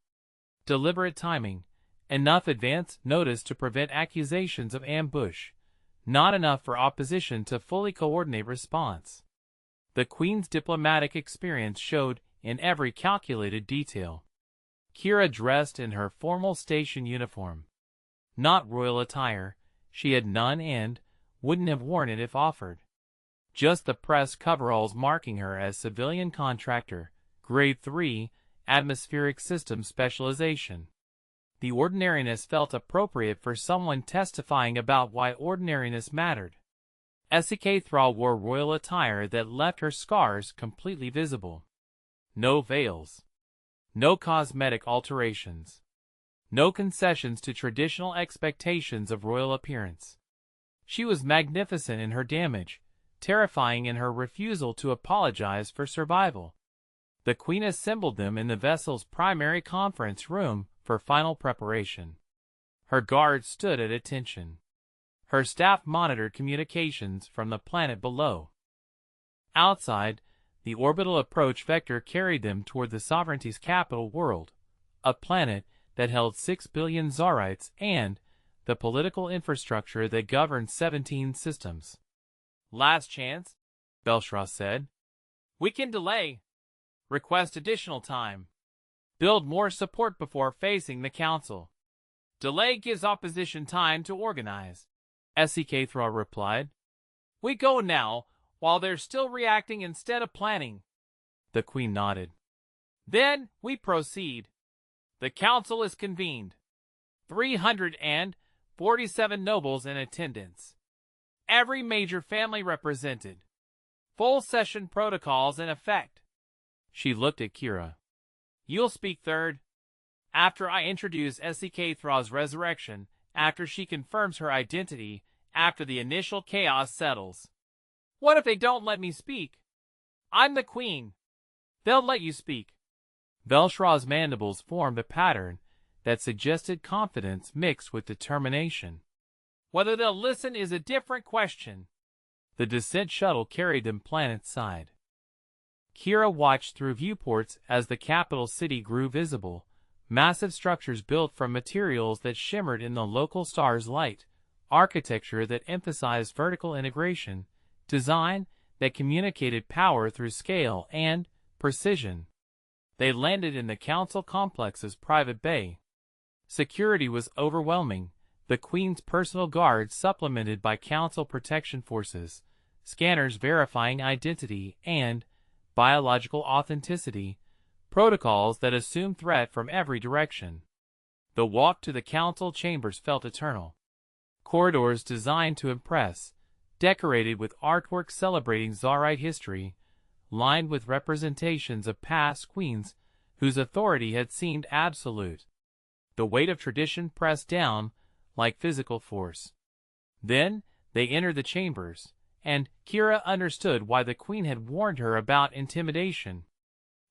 Deliberate timing, enough advance notice to prevent accusations of ambush, not enough for opposition to fully coordinate response. The Queen's diplomatic experience showed in every calculated detail. Kira dressed in her formal station uniform. Not royal attire, she had none and wouldn't have worn it if offered. Just the press coveralls marking her as civilian contractor, grade 3, atmospheric system specialization. The ordinariness felt appropriate for someone testifying about why ordinariness mattered. SK Thrall wore royal attire that left her scars completely visible. No veils. No cosmetic alterations. No concessions to traditional expectations of royal appearance. She was magnificent in her damage, terrifying in her refusal to apologize for survival. The Queen assembled them in the vessel's primary conference room for final preparation. Her guards stood at attention. Her staff monitored communications from the planet below. Outside, the orbital approach vector carried them toward the sovereignty's capital world, a planet that held 6 billion Zarites and the political infrastructure that governed 17 systems. "Last chance," Belshra said. "We can delay. Request additional time. Build more support before facing the council. Delay gives opposition time to organize," SK Thrall replied. "We go now, while they're still reacting instead of planning." The Queen nodded. "Then we proceed. The council is convened. 347 nobles in attendance. Every major family represented. Full session protocols in effect." She looked at Kira. "You'll speak third. After I introduce SK Thrall's resurrection, after she confirms her identity, after the initial chaos settles." "What if they don't let me speak?" "I'm the Queen. They'll let you speak." Velshra's mandibles formed a pattern that suggested confidence mixed with determination. "Whether they'll listen is a different question." The descent shuttle carried them planet-side. Kira watched through viewports as the capital city grew visible, massive structures built from materials that shimmered in the local star's light, architecture that emphasized vertical integration, design that communicated power through scale and precision. They landed in the council complex's private bay. Security was overwhelming, the Queen's personal guards supplemented by council protection forces, scanners verifying identity and biological authenticity, protocols that assumed threat from every direction. The walk to the council chambers felt eternal. Corridors designed to impress, decorated with artwork celebrating Zarite history, lined with representations of past queens whose authority had seemed absolute. The weight of tradition pressed down like physical force. Then they entered the chambers, and Kira understood why the Queen had warned her about intimidation.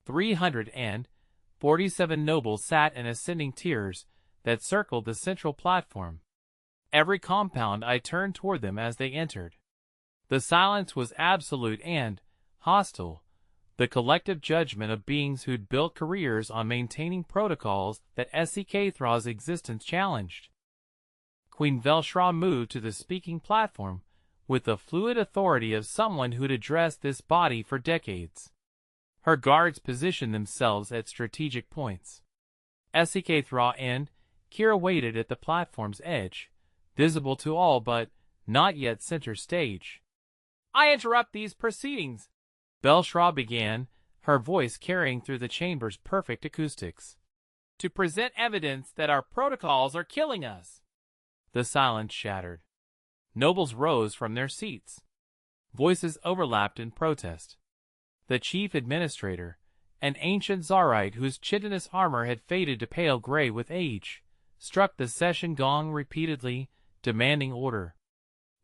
347 nobles sat in ascending tiers that circled the central platform. Every compound eye turned toward them as they entered. The silence was absolute and hostile, the collective judgment of beings who'd built careers on maintaining protocols that SK Thrall's existence challenged. Queen Velshra moved to the speaking platform with the fluid authority of someone who'd addressed this body for decades. Her guards positioned themselves at strategic points. SK Thrall and Kira waited at the platform's edge, visible to all but not yet center stage. "I interrupt these proceedings," Belshra began, her voice carrying through the chamber's perfect acoustics, "to present evidence that our protocols are killing us." The silence shattered. Nobles rose from their seats. Voices overlapped in protest. The chief administrator, an ancient Zarite whose chitinous armor had faded to pale gray with age, struck the session gong repeatedly, demanding order.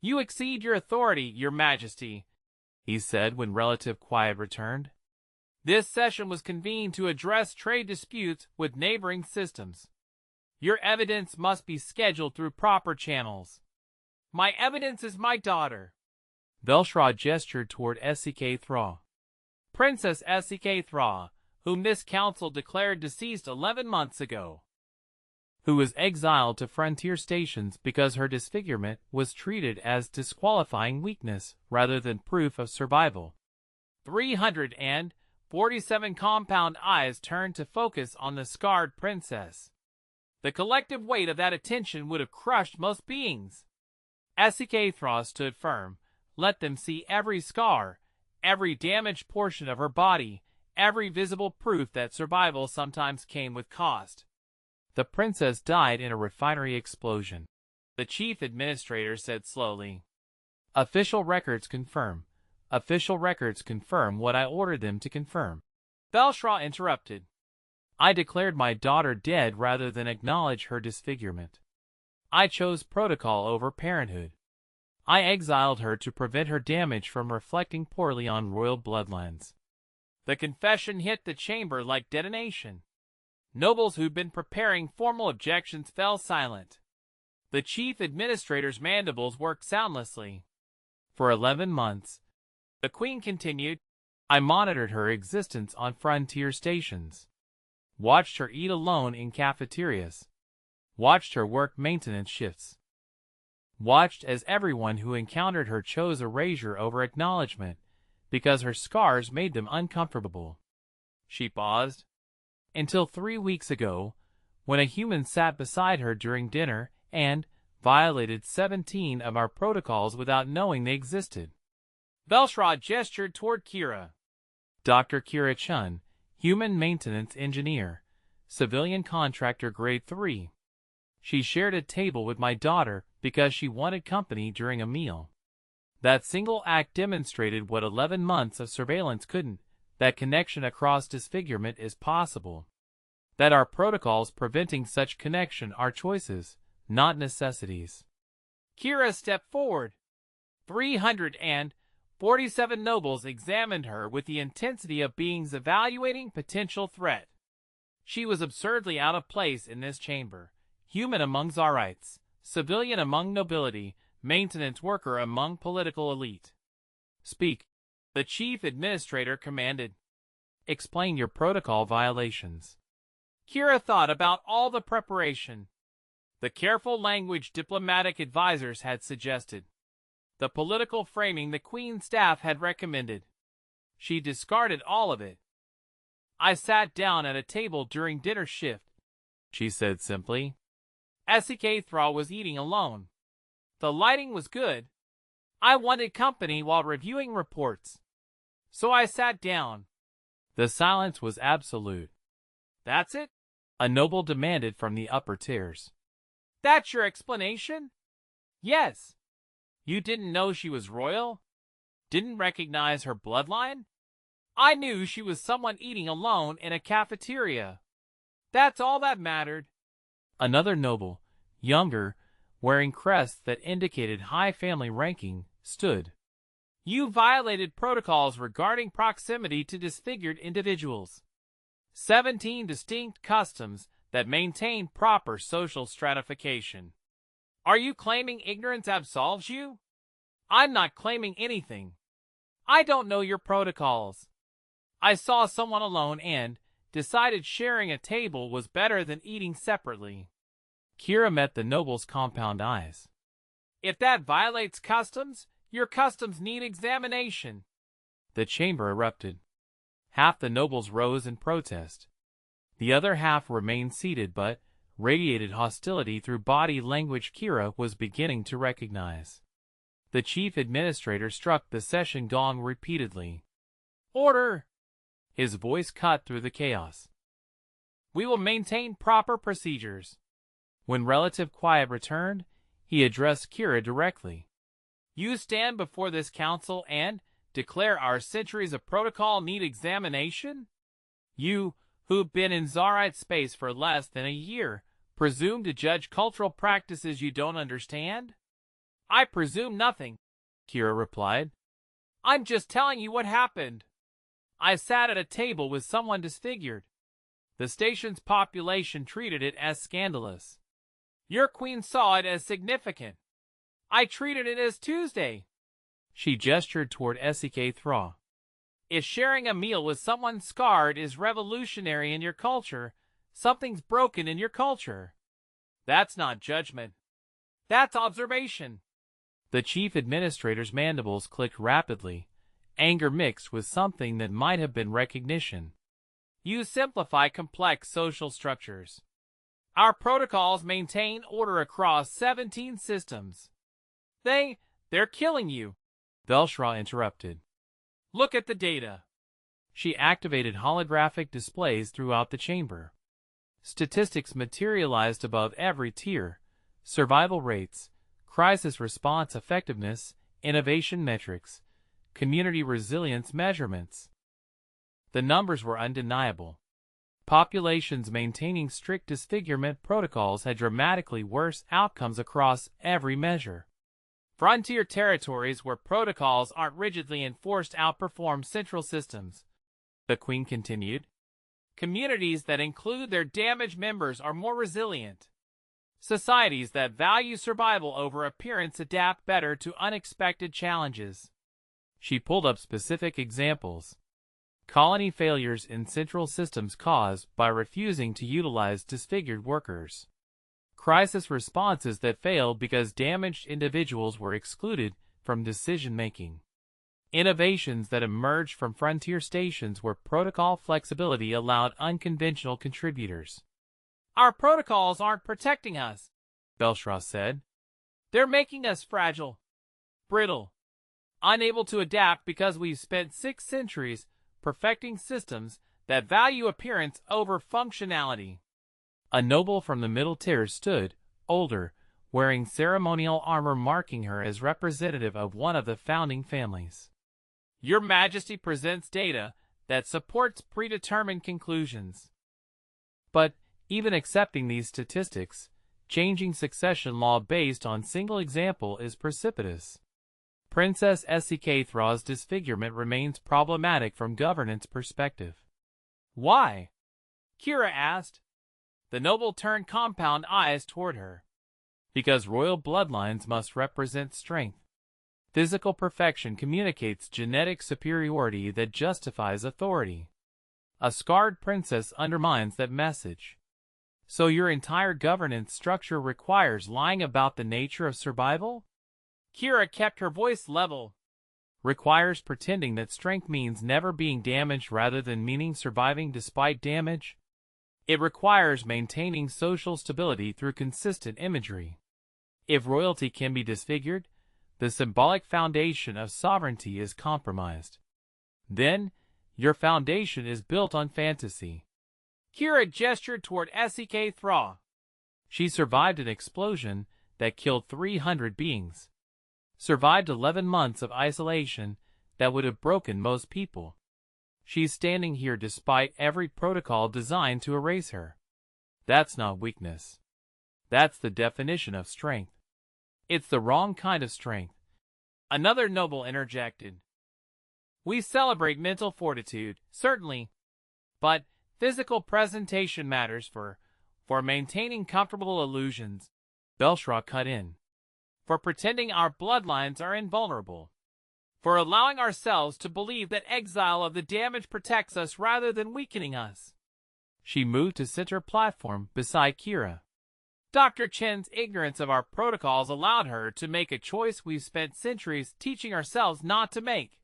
"You exceed your authority, your majesty," he said when relative quiet returned. "This session was convened to address trade disputes with neighboring systems. Your evidence must be scheduled through proper channels." "My evidence is my daughter." Velshra gestured toward SK Thrall. "Princess SK Thrall, whom this council declared deceased 11 months ago. Who was exiled to frontier stations because her disfigurement was treated as disqualifying weakness rather than proof of survival." 347 compound eyes turned to focus on the scarred princess. The collective weight of that attention would have crushed most beings. SK Thrall stood firm, let them see every scar, every damaged portion of her body, every visible proof that survival sometimes came with cost. "The princess died in a refinery explosion," the chief administrator said slowly. Official records confirm. Official records confirm what I ordered them to confirm. Belshraw interrupted. I declared my daughter dead rather than acknowledge her disfigurement. I chose protocol over parenthood. I exiled her to prevent her damage from reflecting poorly on royal bloodlines. The confession hit the chamber like detonation. Nobles who'd been preparing formal objections fell silent. The chief administrator's mandibles worked soundlessly. For 11 months, the queen continued, I monitored her existence on frontier stations. Watched her eat alone in cafeterias. Watched her work maintenance shifts. Watched as everyone who encountered her chose erasure over acknowledgement because her scars made them uncomfortable. She paused. Until 3 weeks ago, when a human sat beside her during dinner and violated 17 of our protocols without knowing they existed. Belshraw gestured toward Kira. Dr. Kira Chun, human maintenance engineer, civilian contractor grade 3. She shared a table with my daughter because she wanted company during a meal. That single act demonstrated what 11 months of surveillance couldn't, that connection across disfigurement is possible. That our protocols preventing such connection are choices, not necessities. Kira stepped forward. 347 nobles examined her with the intensity of beings evaluating potential threat. She was absurdly out of place in this chamber, human among Tsarites, civilian among nobility, maintenance worker among political elite. Speak, the chief administrator commanded. Explain your protocol violations. Kira thought about all the preparation. The careful language diplomatic advisors had suggested. The political framing the Queen's staff had recommended. She discarded all of it. I sat down at a table during dinner shift, she said simply. S.E.K. Thrall was eating alone. The lighting was good. I wanted company while reviewing reports. So I sat down. The silence was absolute. That's it? A noble demanded from the upper tiers. That's your explanation? Yes. You didn't know she was royal? Didn't recognize her bloodline? I knew she was someone eating alone in a cafeteria. That's all that mattered. Another noble, younger, wearing crests that indicated high family ranking, stood. You violated protocols regarding proximity to disfigured individuals. 17 distinct customs that maintain proper social stratification. Are you claiming ignorance absolves you? I'm not claiming anything. I don't know your protocols. I saw someone alone and decided sharing a table was better than eating separately. Kira met the noble's compound eyes. If that violates customs, your customs need examination. The chamber erupted. Half the nobles rose in protest. The other half remained seated but radiated hostility through body language Kira was beginning to recognize. The chief administrator struck the session gong repeatedly. Order! His voice cut through the chaos. We will maintain proper procedures. When relative quiet returned, he addressed Kira directly. You stand before this council and declare our centuries of protocol need examination? You, who've been in Tsarite space for less than a year, presume to judge cultural practices you don't understand? I presume nothing, Kira replied. I'm just telling you what happened. I sat at a table with someone disfigured. The station's population treated it as scandalous. Your queen saw it as significant. I treated it as Tuesday. She gestured toward S.E.K. Thrall. If sharing a meal with someone scarred is revolutionary in your culture, something's broken in your culture. That's not judgment. That's observation. The chief administrator's mandibles clicked rapidly, anger mixed with something that might have been recognition. You simplify complex social structures. Our protocols maintain order across 17 systems. They're killing you, Belshraw interrupted. Look at the data. She activated holographic displays throughout the chamber. Statistics materialized above every tier: survival rates, crisis response effectiveness, innovation metrics, community resilience measurements. The numbers were undeniable. Populations maintaining strict disfigurement protocols had dramatically worse outcomes across every measure. Frontier territories where protocols aren't rigidly enforced outperform central systems, the Queen continued. Communities that include their damaged members are more resilient. Societies that value survival over appearance adapt better to unexpected challenges. She pulled up specific examples. Colony failures in central systems caused by refusing to utilize disfigured workers. Crisis responses that failed because damaged individuals were excluded from decision-making. Innovations that emerged from frontier stations where protocol flexibility allowed unconventional contributors. Our protocols aren't protecting us, Belshaw said. They're making us fragile, brittle, unable to adapt because we've spent 6 centuries perfecting systems that value appearance over functionality. A noble from the middle tier stood, older, wearing ceremonial armor marking her as representative of one of the founding families. Your Majesty presents data that supports predetermined conclusions. But, even accepting these statistics, changing succession law based on single example is precipitous. Princess Sekthra's disfigurement remains problematic from governance perspective. Why? Kira asked. The noble turned compound eyes toward her. Because royal bloodlines must represent strength. Physical perfection communicates genetic superiority that justifies authority. A scarred princess undermines that message. So your entire governance structure requires lying about the nature of survival? Kira kept her voice level. Requires pretending that strength means never being damaged rather than meaning surviving despite damage? It requires maintaining social stability through consistent imagery. If royalty can be disfigured, the symbolic foundation of sovereignty is compromised. Then, your foundation is built on fantasy. Kira gestured toward Sekthra. She survived an explosion that killed 300 beings. Survived 11 months of isolation that would have broken most people. She's standing here despite every protocol designed to erase her. That's not weakness. That's the definition of strength. It's the wrong kind of strength. Another noble interjected. We celebrate mental fortitude, certainly. But physical presentation matters for maintaining comfortable illusions. Belshaw cut in. For pretending our bloodlines are invulnerable. For allowing ourselves to believe that exile of the damage protects us rather than weakening us. She moved to center platform beside Kira. Dr. Chen's ignorance of our protocols allowed her to make a choice we've spent centuries teaching ourselves not to make.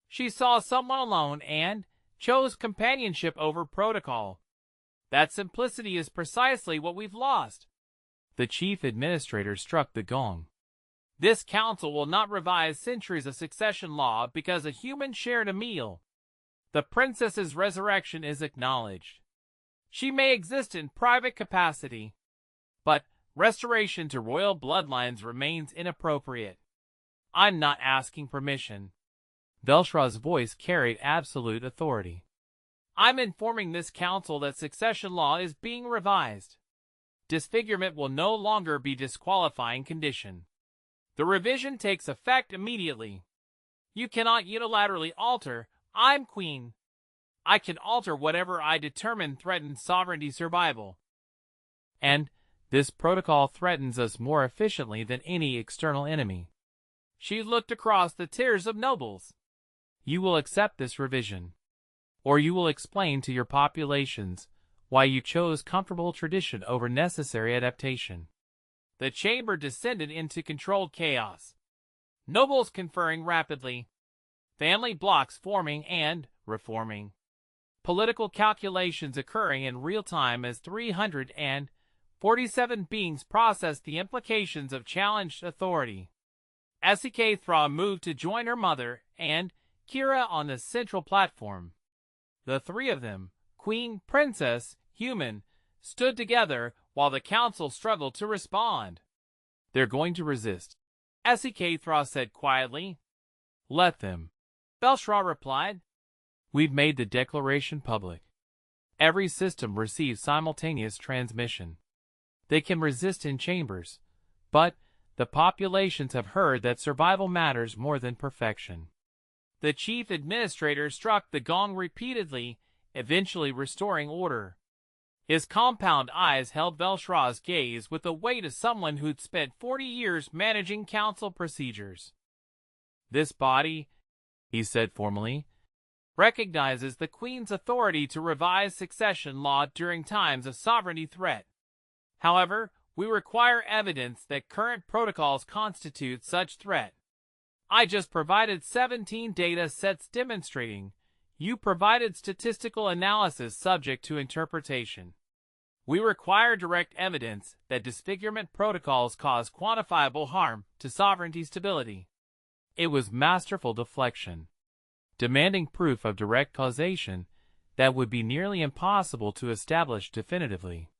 She saw someone alone and chose companionship over protocol. That simplicity is precisely what we've lost. The chief administrator struck the gong. This council will not revise centuries of succession law because a human shared a meal. The princess's resurrection is acknowledged. She may exist in private capacity, but restoration to royal bloodlines remains inappropriate. I'm not asking permission. Belshaw's voice carried absolute authority. I'm informing this council that succession law is being revised. Disfigurement will no longer be a disqualifying condition. The revision takes effect immediately. You cannot unilaterally alter, I'm queen. I can alter whatever I determine threatens sovereignty survival. And this protocol threatens us more efficiently than any external enemy. She looked across the tiers of nobles. You will accept this revision. Or you will explain to your populations why you chose comfortable tradition over necessary adaptation. The chamber descended into controlled chaos. Nobles conferring rapidly. Family blocks forming and reforming. Political calculations occurring in real time as 347 beings processed the implications of challenged authority. Sekthra moved to join her mother and Kira on the central platform. The three of them, queen, princess, human, stood together while the council struggled to respond. They're going to resist. Thra said quietly. Let them. Belshra replied. We've made the declaration public. Every system receives simultaneous transmission. They can resist in chambers, but the populations have heard that survival matters more than perfection. The chief administrator struck the gong repeatedly, eventually restoring order. His compound eyes held Velshra's gaze with the weight of someone who'd spent 40 years managing council procedures. This body, he said formally, recognizes the Queen's authority to revise succession law during times of sovereignty threat. However, we require evidence that current protocols constitute such threat. I just provided 17 data sets demonstrating. You provided statistical analysis subject to interpretation. We require direct evidence that disfigurement protocols cause quantifiable harm to sovereignty stability. It was masterful deflection, demanding proof of direct causation that would be nearly impossible to establish definitively,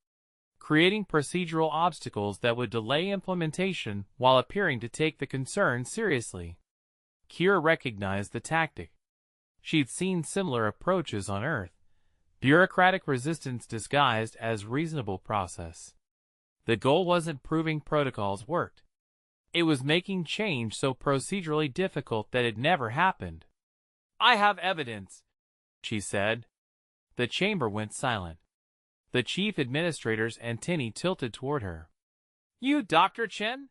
creating procedural obstacles that would delay implementation while appearing to take the concern seriously. Kira recognized the tactic. She'd seen similar approaches on Earth, bureaucratic resistance disguised as reasonable process. The goal wasn't proving protocols worked. It was making change so procedurally difficult that it never happened. I have evidence, she said. The chamber went silent. The chief administrator's antennae tilted toward her. You, Dr. Chen?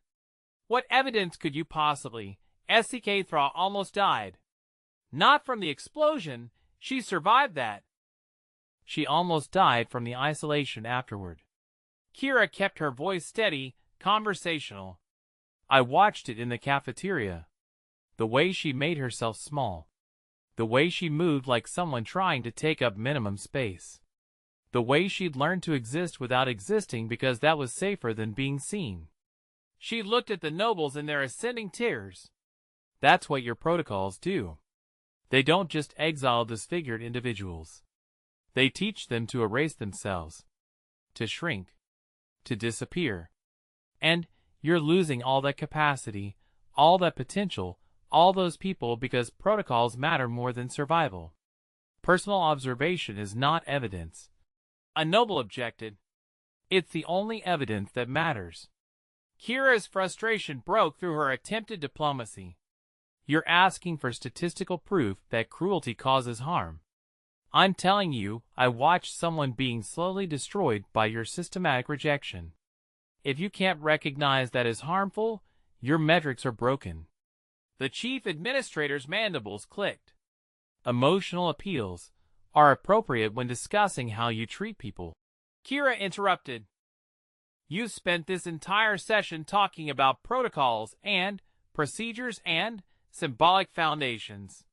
What evidence could you possibly? Thra almost died. Not from the explosion. She survived that. She almost died from the isolation afterward. Kira kept her voice steady, conversational. I watched it in the cafeteria. The way she made herself small. The way she moved like someone trying to take up minimum space. The way she'd learned to exist without existing because that was safer than being seen. She looked at the nobles in their ascending tiers. That's what your protocols do. They don't just exile disfigured individuals. They teach them to erase themselves, to shrink, to disappear. And you're losing all that capacity, all that potential, all those people because protocols matter more than survival. Personal observation is not evidence. A noble objected. It's the only evidence that matters. Kira's frustration broke through her attempted diplomacy. You're asking for statistical proof that cruelty causes harm. I'm telling you, I watched someone being slowly destroyed by your systematic rejection. If you can't recognize that as harmful, your metrics are broken. The chief administrator's mandibles clicked. Emotional appeals are appropriate when discussing how you treat people. Kira interrupted. You spent this entire session talking about protocols and procedures and symbolic foundations.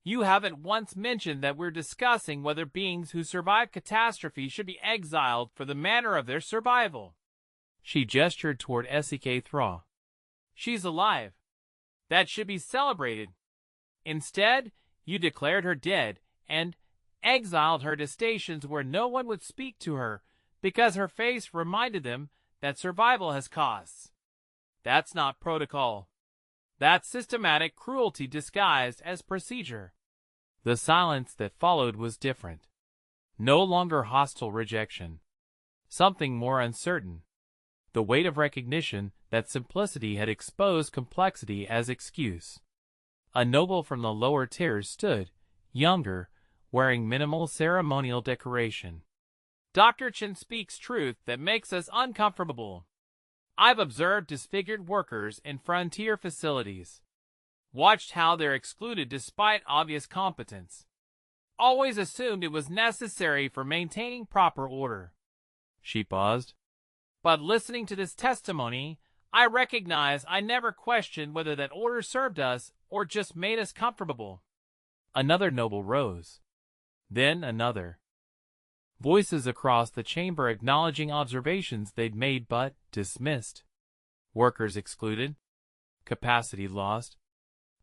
You haven't once mentioned that we're discussing whether beings who survive catastrophe should be exiled for the manner of their survival. She gestured toward Thra. She's alive. That should be celebrated. Instead, you declared her dead and exiled her to stations where no one would speak to her because her face reminded them that survival has costs. That's not protocol. That's systematic cruelty disguised as procedure. The silence that followed was different. No longer hostile rejection. Something more uncertain. The weight of recognition that simplicity had exposed complexity as excuse. A noble from the lower tiers stood, younger, wearing minimal ceremonial decoration. Dr. Chen speaks truth that makes us uncomfortable. I've observed disfigured workers in frontier facilities. Watched how they're excluded despite obvious competence. Always assumed it was necessary for maintaining proper order. She paused. But listening to this testimony, I recognize I never questioned whether that order served us or just made us comfortable. Another noble rose. Then another. Voices across the chamber acknowledging observations they'd made but dismissed. Workers excluded. Capacity lost.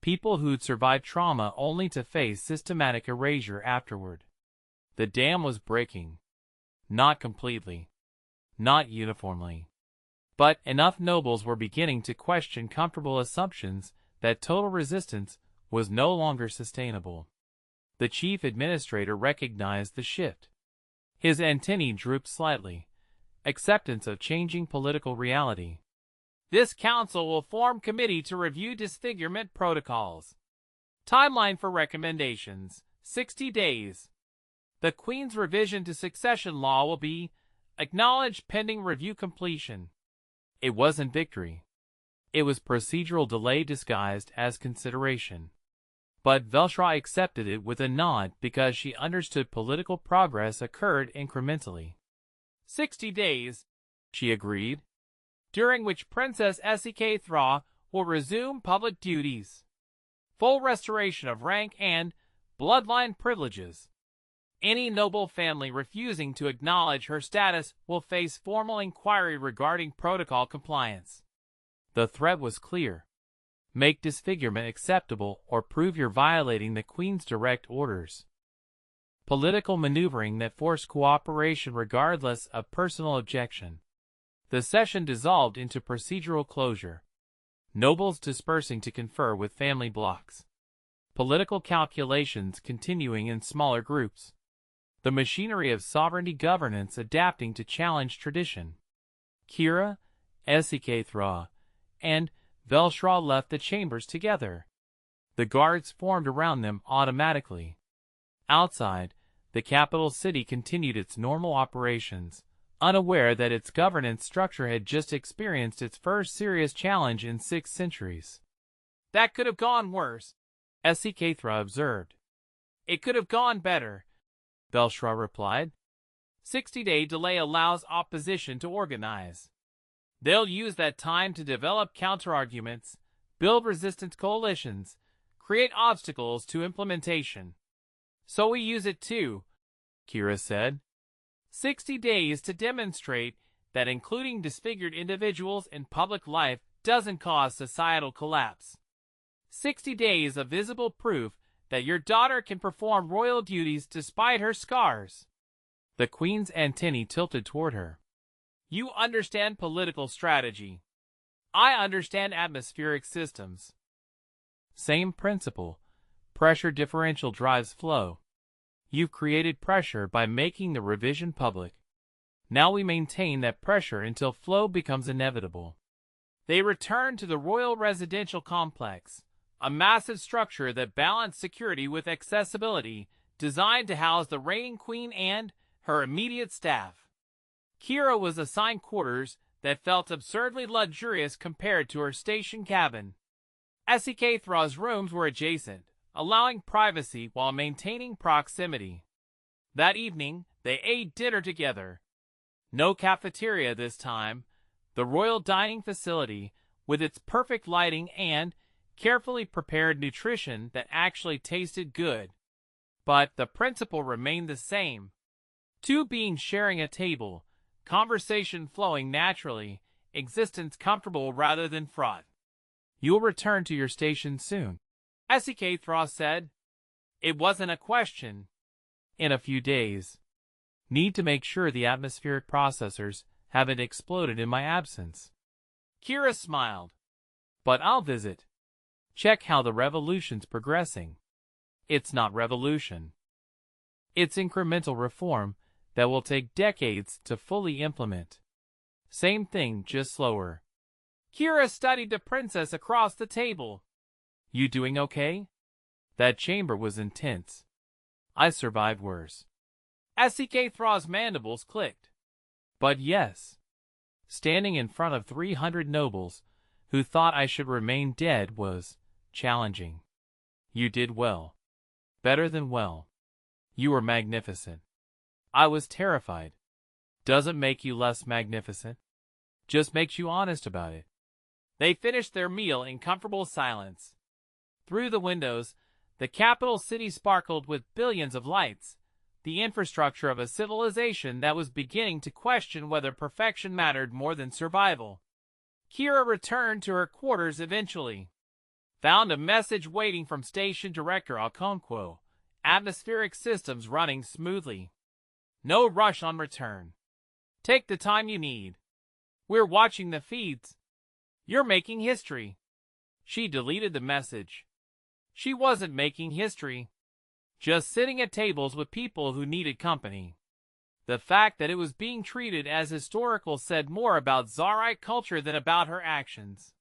People who'd survived trauma only to face systematic erasure afterward. The dam was breaking. Not completely. Not uniformly. But enough nobles were beginning to question comfortable assumptions that total resistance was no longer sustainable. The chief administrator recognized the shift. His antennae drooped slightly. Acceptance of changing political reality. This council will form committee to review disfigurement protocols. Timeline for recommendations, 60 days. The Queen's revision to succession law will be acknowledged pending review completion. It wasn't victory. It was procedural delay disguised as consideration. But Velshra accepted it with a nod because she understood political progress occurred incrementally. 60 days, she agreed, during which Princess Thra will resume public duties. Full restoration of rank and bloodline privileges. Any noble family refusing to acknowledge her status will face formal inquiry regarding protocol compliance. The threat was clear. Make disfigurement acceptable or prove you're violating the Queen's direct orders. Political maneuvering that forced cooperation regardless of personal objection. The session dissolved into procedural closure. Nobles dispersing to confer with family blocks. Political calculations continuing in smaller groups. The machinery of sovereignty governance adapting to challenge tradition. Kira, Thra, and Velshra left the chambers together. The guards formed around them automatically. Outside, the capital city continued its normal operations, unaware that its governance structure had just experienced its first serious challenge in 6 centuries. That could have gone worse, Thra observed. It could have gone better, Velshra replied. 60-day delay allows opposition to organize. They'll use that time to develop counterarguments, build resistance coalitions, create obstacles to implementation. So we use it too, Kira said. 60 days to demonstrate that including disfigured individuals in public life doesn't cause societal collapse. 60 days of visible proof that your daughter can perform royal duties despite her scars. The Queen's antennae tilted toward her. You understand political strategy. I understand atmospheric systems. Same principle. Pressure differential drives flow. You've created pressure by making the revision public. Now we maintain that pressure until flow becomes inevitable. They returned to the royal residential complex, a massive structure that balanced security with accessibility, designed to house the reigning queen and her immediate staff. Kira was assigned quarters that felt absurdly luxurious compared to her station cabin. Thra's rooms were adjacent, allowing privacy while maintaining proximity. That evening, they ate dinner together. No cafeteria this time, the royal dining facility, with its perfect lighting and carefully prepared nutrition that actually tasted good. But the principle remained the same. 2 beings sharing a table, conversation flowing naturally, existence comfortable rather than fraught. You'll return to your station soon, Thra said. It wasn't a question. In a few days. Need to make sure the atmospheric processors haven't exploded in my absence. Kira smiled. But I'll visit. Check how the revolution's progressing. It's not revolution. It's incremental reform that will take decades to fully implement. Same thing, just slower. Kira studied the princess across the table. You doing okay? That chamber was intense. I survived worse. Thra's mandibles clicked. But yes. Standing in front of 300 nobles who thought I should remain dead was challenging. You did well. Better than well. You were magnificent. I was terrified. Doesn't make you less magnificent. Just makes you honest about it. They finished their meal in comfortable silence. Through the windows, the capital city sparkled with billions of lights, the infrastructure of a civilization that was beginning to question whether perfection mattered more than survival. Kira returned to her quarters eventually. Found a message waiting from Station Director Okonkwo. Atmospheric systems running smoothly. No rush on return. Take the time you need. We're watching the feeds. You're making history. She deleted the message. She wasn't making history. Just sitting at tables with people who needed company. The fact that it was being treated as historical said more about Tsarite culture than about her actions.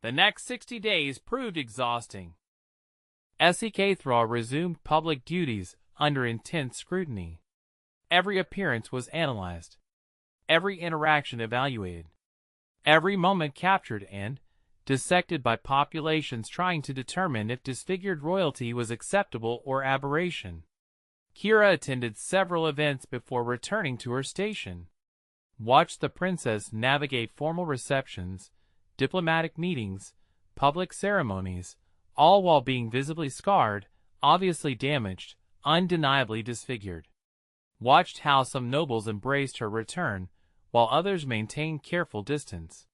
The next 60 days proved exhausting. Sekethra resumed public duties under intense scrutiny. Every appearance was analyzed. Every interaction evaluated. Every moment captured and dissected by populations trying to determine if disfigured royalty was acceptable or aberration. Kira attended several events before returning to her station. Watched the princess navigate formal receptions, diplomatic meetings, public ceremonies, all while being visibly scarred, obviously damaged, undeniably disfigured. Watched how some nobles embraced her return, while others maintained careful distance.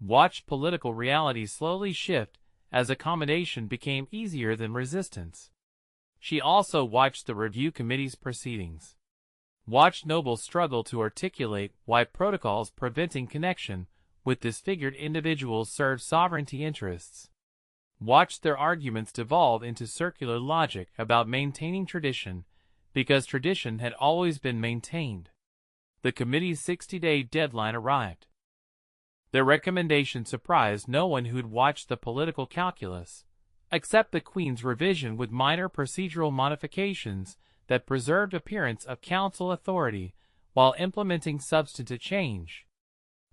Watched political realities slowly shift as accommodation became easier than resistance. She also watched the review committee's proceedings. Watched nobles struggle to articulate why protocols preventing connection with disfigured individuals serve sovereignty interests. Watched their arguments devolve into circular logic about maintaining tradition, because tradition had always been maintained. The committee's 60-day deadline arrived. Their recommendation surprised no one who'd watched the political calculus, except the Queen's revision with minor procedural modifications that preserved appearance of council authority while implementing substantive change.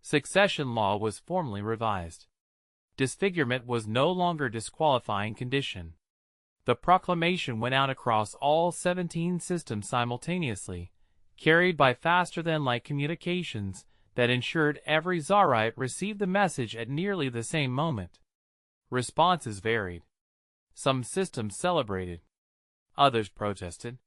Succession law was formally revised. Disfigurement was no longer a disqualifying condition. The proclamation went out across all 17 systems simultaneously, carried by faster-than-light communications that ensured every Tsarite received the message at nearly the same moment. Responses varied. Some systems celebrated. Others protested.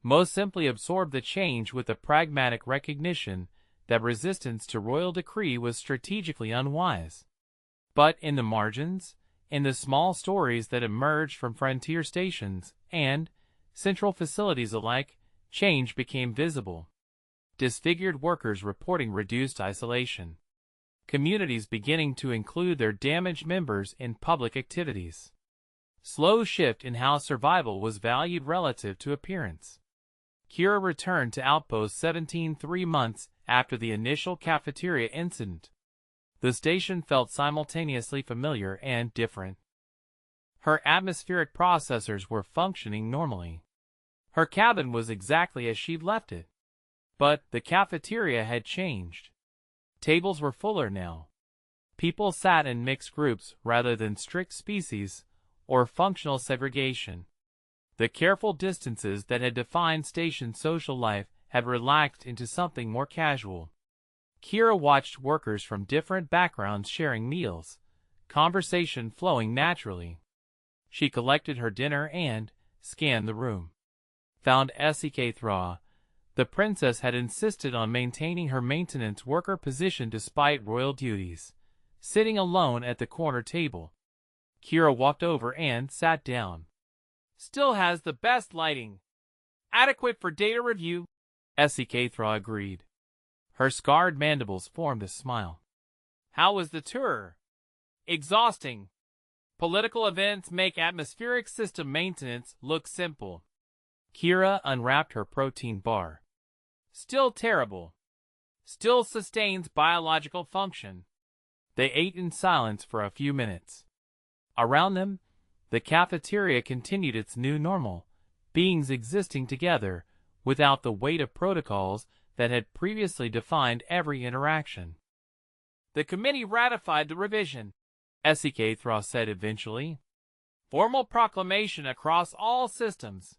Most simply absorbed the change with the pragmatic recognition that resistance to royal decree was strategically unwise. But in the margins, in the small stories that emerged from frontier stations and central facilities alike, change became visible. Disfigured workers reporting reduced isolation. Communities beginning to include their damaged members in public activities. Slow shift in how survival was valued relative to appearance. Kira returned to Outpost 17 3 months after the initial cafeteria incident. The station felt simultaneously familiar and different. Her atmospheric processors were functioning normally. Her cabin was exactly as she'd left it. But the cafeteria had changed. Tables were fuller now. People sat in mixed groups rather than strict species or functional segregation. The careful distances that had defined station social life had relaxed into something more casual. Kira watched workers from different backgrounds sharing meals, conversation flowing naturally. She collected her dinner and scanned the room. Found Sekethra. The princess had insisted on maintaining her maintenance worker position despite royal duties, sitting alone at the corner table. Kira walked over and sat down. Still has the best lighting. Adequate for data review, Sekethra agreed. Her scarred mandibles formed a smile. How was the tour? Exhausting. Political events make atmospheric system maintenance look simple. Kira unwrapped her protein bar. Still terrible. Still sustains biological function. They ate in silence for a few minutes. Around them, the cafeteria continued its new normal, beings existing together without the weight of protocols that had previously defined every interaction. The committee ratified the revision, Sekethra said eventually. Formal proclamation across all systems.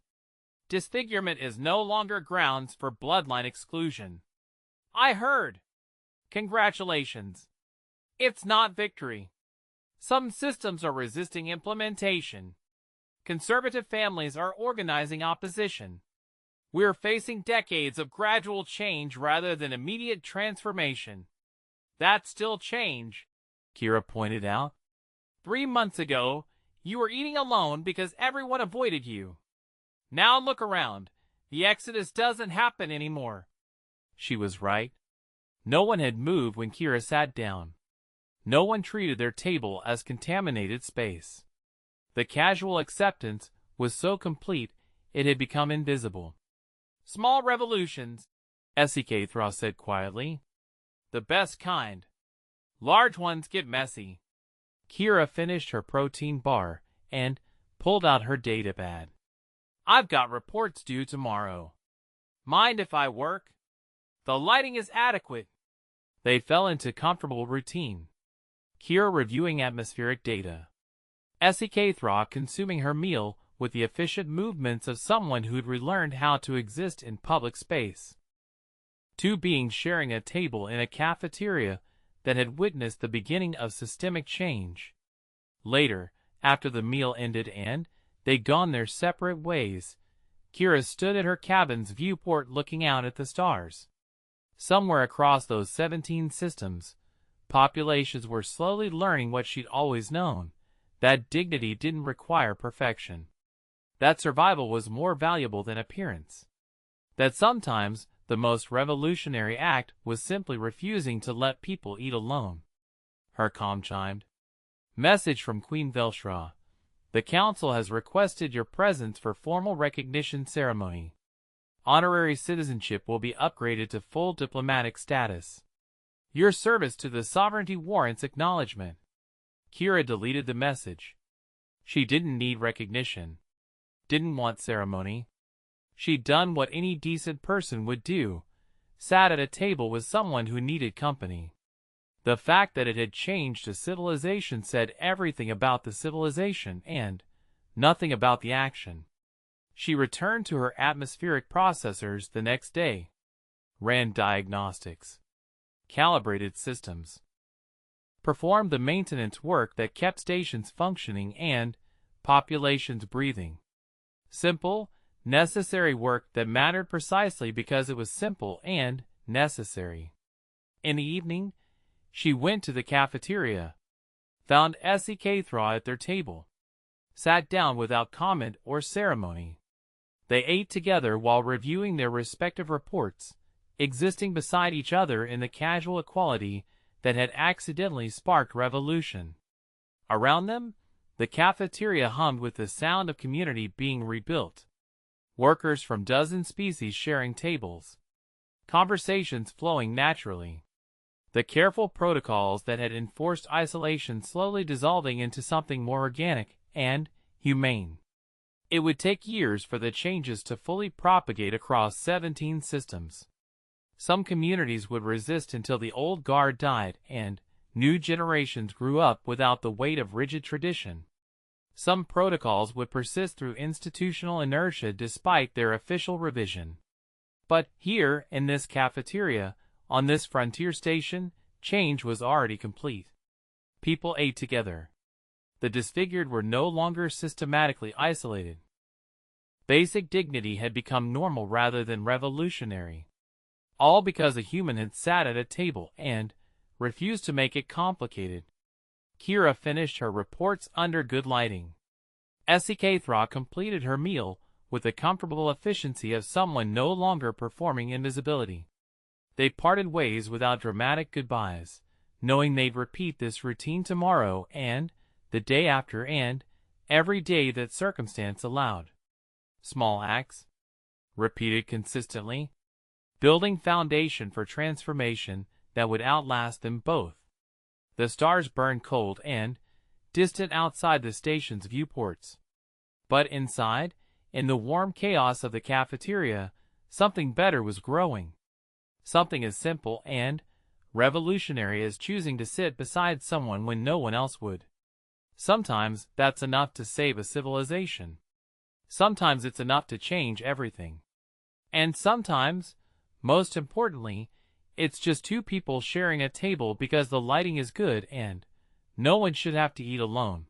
Disfigurement is no longer grounds for bloodline exclusion. I heard. Congratulations. It's not victory. Some systems are resisting implementation. Conservative families are organizing opposition. We're facing decades of gradual change rather than immediate transformation. That's still change, Kira pointed out. 3 months ago, you were eating alone because everyone avoided you. Now look around. The exodus doesn't happen anymore. She was right. No one had moved when Kira sat down. No one treated their table as contaminated space. The casual acceptance was so complete it had become invisible. "Small revolutions," Thra said quietly. "The best kind. Large ones get messy." Kira finished her protein bar and pulled out her datapad. "I've got reports due tomorrow. Mind if I work? The lighting is adequate." They fell into comfortable routine. Kira reviewing atmospheric data. Thra consuming her meal with the efficient movements of someone who'd relearned how to exist in public space. Two beings sharing a table in a cafeteria that had witnessed the beginning of systemic change. Later, after the meal ended and they'd gone their separate ways, Kira stood at her cabin's viewport looking out at the stars. Somewhere across those 17 systems, populations were slowly learning what she'd always known, that dignity didn't require perfection. That survival was more valuable than appearance. That sometimes the most revolutionary act was simply refusing to let people eat alone. Her comm chimed. "Message from Queen Velshra. The Council has requested your presence for formal recognition ceremony. Honorary citizenship will be upgraded to full diplomatic status. Your service to the sovereignty warrants acknowledgement." Kira deleted the message. She didn't need recognition. Didn't want ceremony. She'd done what any decent person would do, sat at a table with someone who needed company. The fact that it had changed a civilization said everything about the civilization and nothing about the action. She returned to her atmospheric processors the next day, ran diagnostics, calibrated systems, performed the maintenance work that kept stations functioning and populations breathing. Simple, necessary work that mattered precisely because it was simple and necessary. In the evening, she went to the cafeteria, found Thra at their table, sat down without comment or ceremony. They ate together while reviewing their respective reports, existing beside each other in the casual equality that had accidentally sparked revolution. Around them, the cafeteria hummed with the sound of community being rebuilt. Workers from dozen species sharing tables. Conversations flowing naturally. The careful protocols that had enforced isolation slowly dissolving into something more organic and humane. It would take years for the changes to fully propagate across 17 systems. Some communities would resist until the old guard died and new generations grew up without the weight of rigid tradition. Some protocols would persist through institutional inertia despite their official revision. But here, in this cafeteria, on this frontier station, change was already complete. People ate together. The disfigured were no longer systematically isolated. Basic dignity had become normal rather than revolutionary. All because a human had sat at a table and refused to make it complicated. Kira finished her reports under good lighting. Thra completed her meal with the comfortable efficiency of someone no longer performing invisibility. They parted ways without dramatic goodbyes, knowing they'd repeat this routine tomorrow and the day after and every day that circumstance allowed. Small acts, repeated consistently, building foundation for transformation that would outlast them both. The stars burned cold and distant outside the station's viewports. But inside, in the warm chaos of the cafeteria, something better was growing. Something as simple and revolutionary as choosing to sit beside someone when no one else would. Sometimes that's enough to save a civilization. Sometimes it's enough to change everything. And sometimes, most importantly, it's just two people sharing a table because the lighting is good and no one should have to eat alone.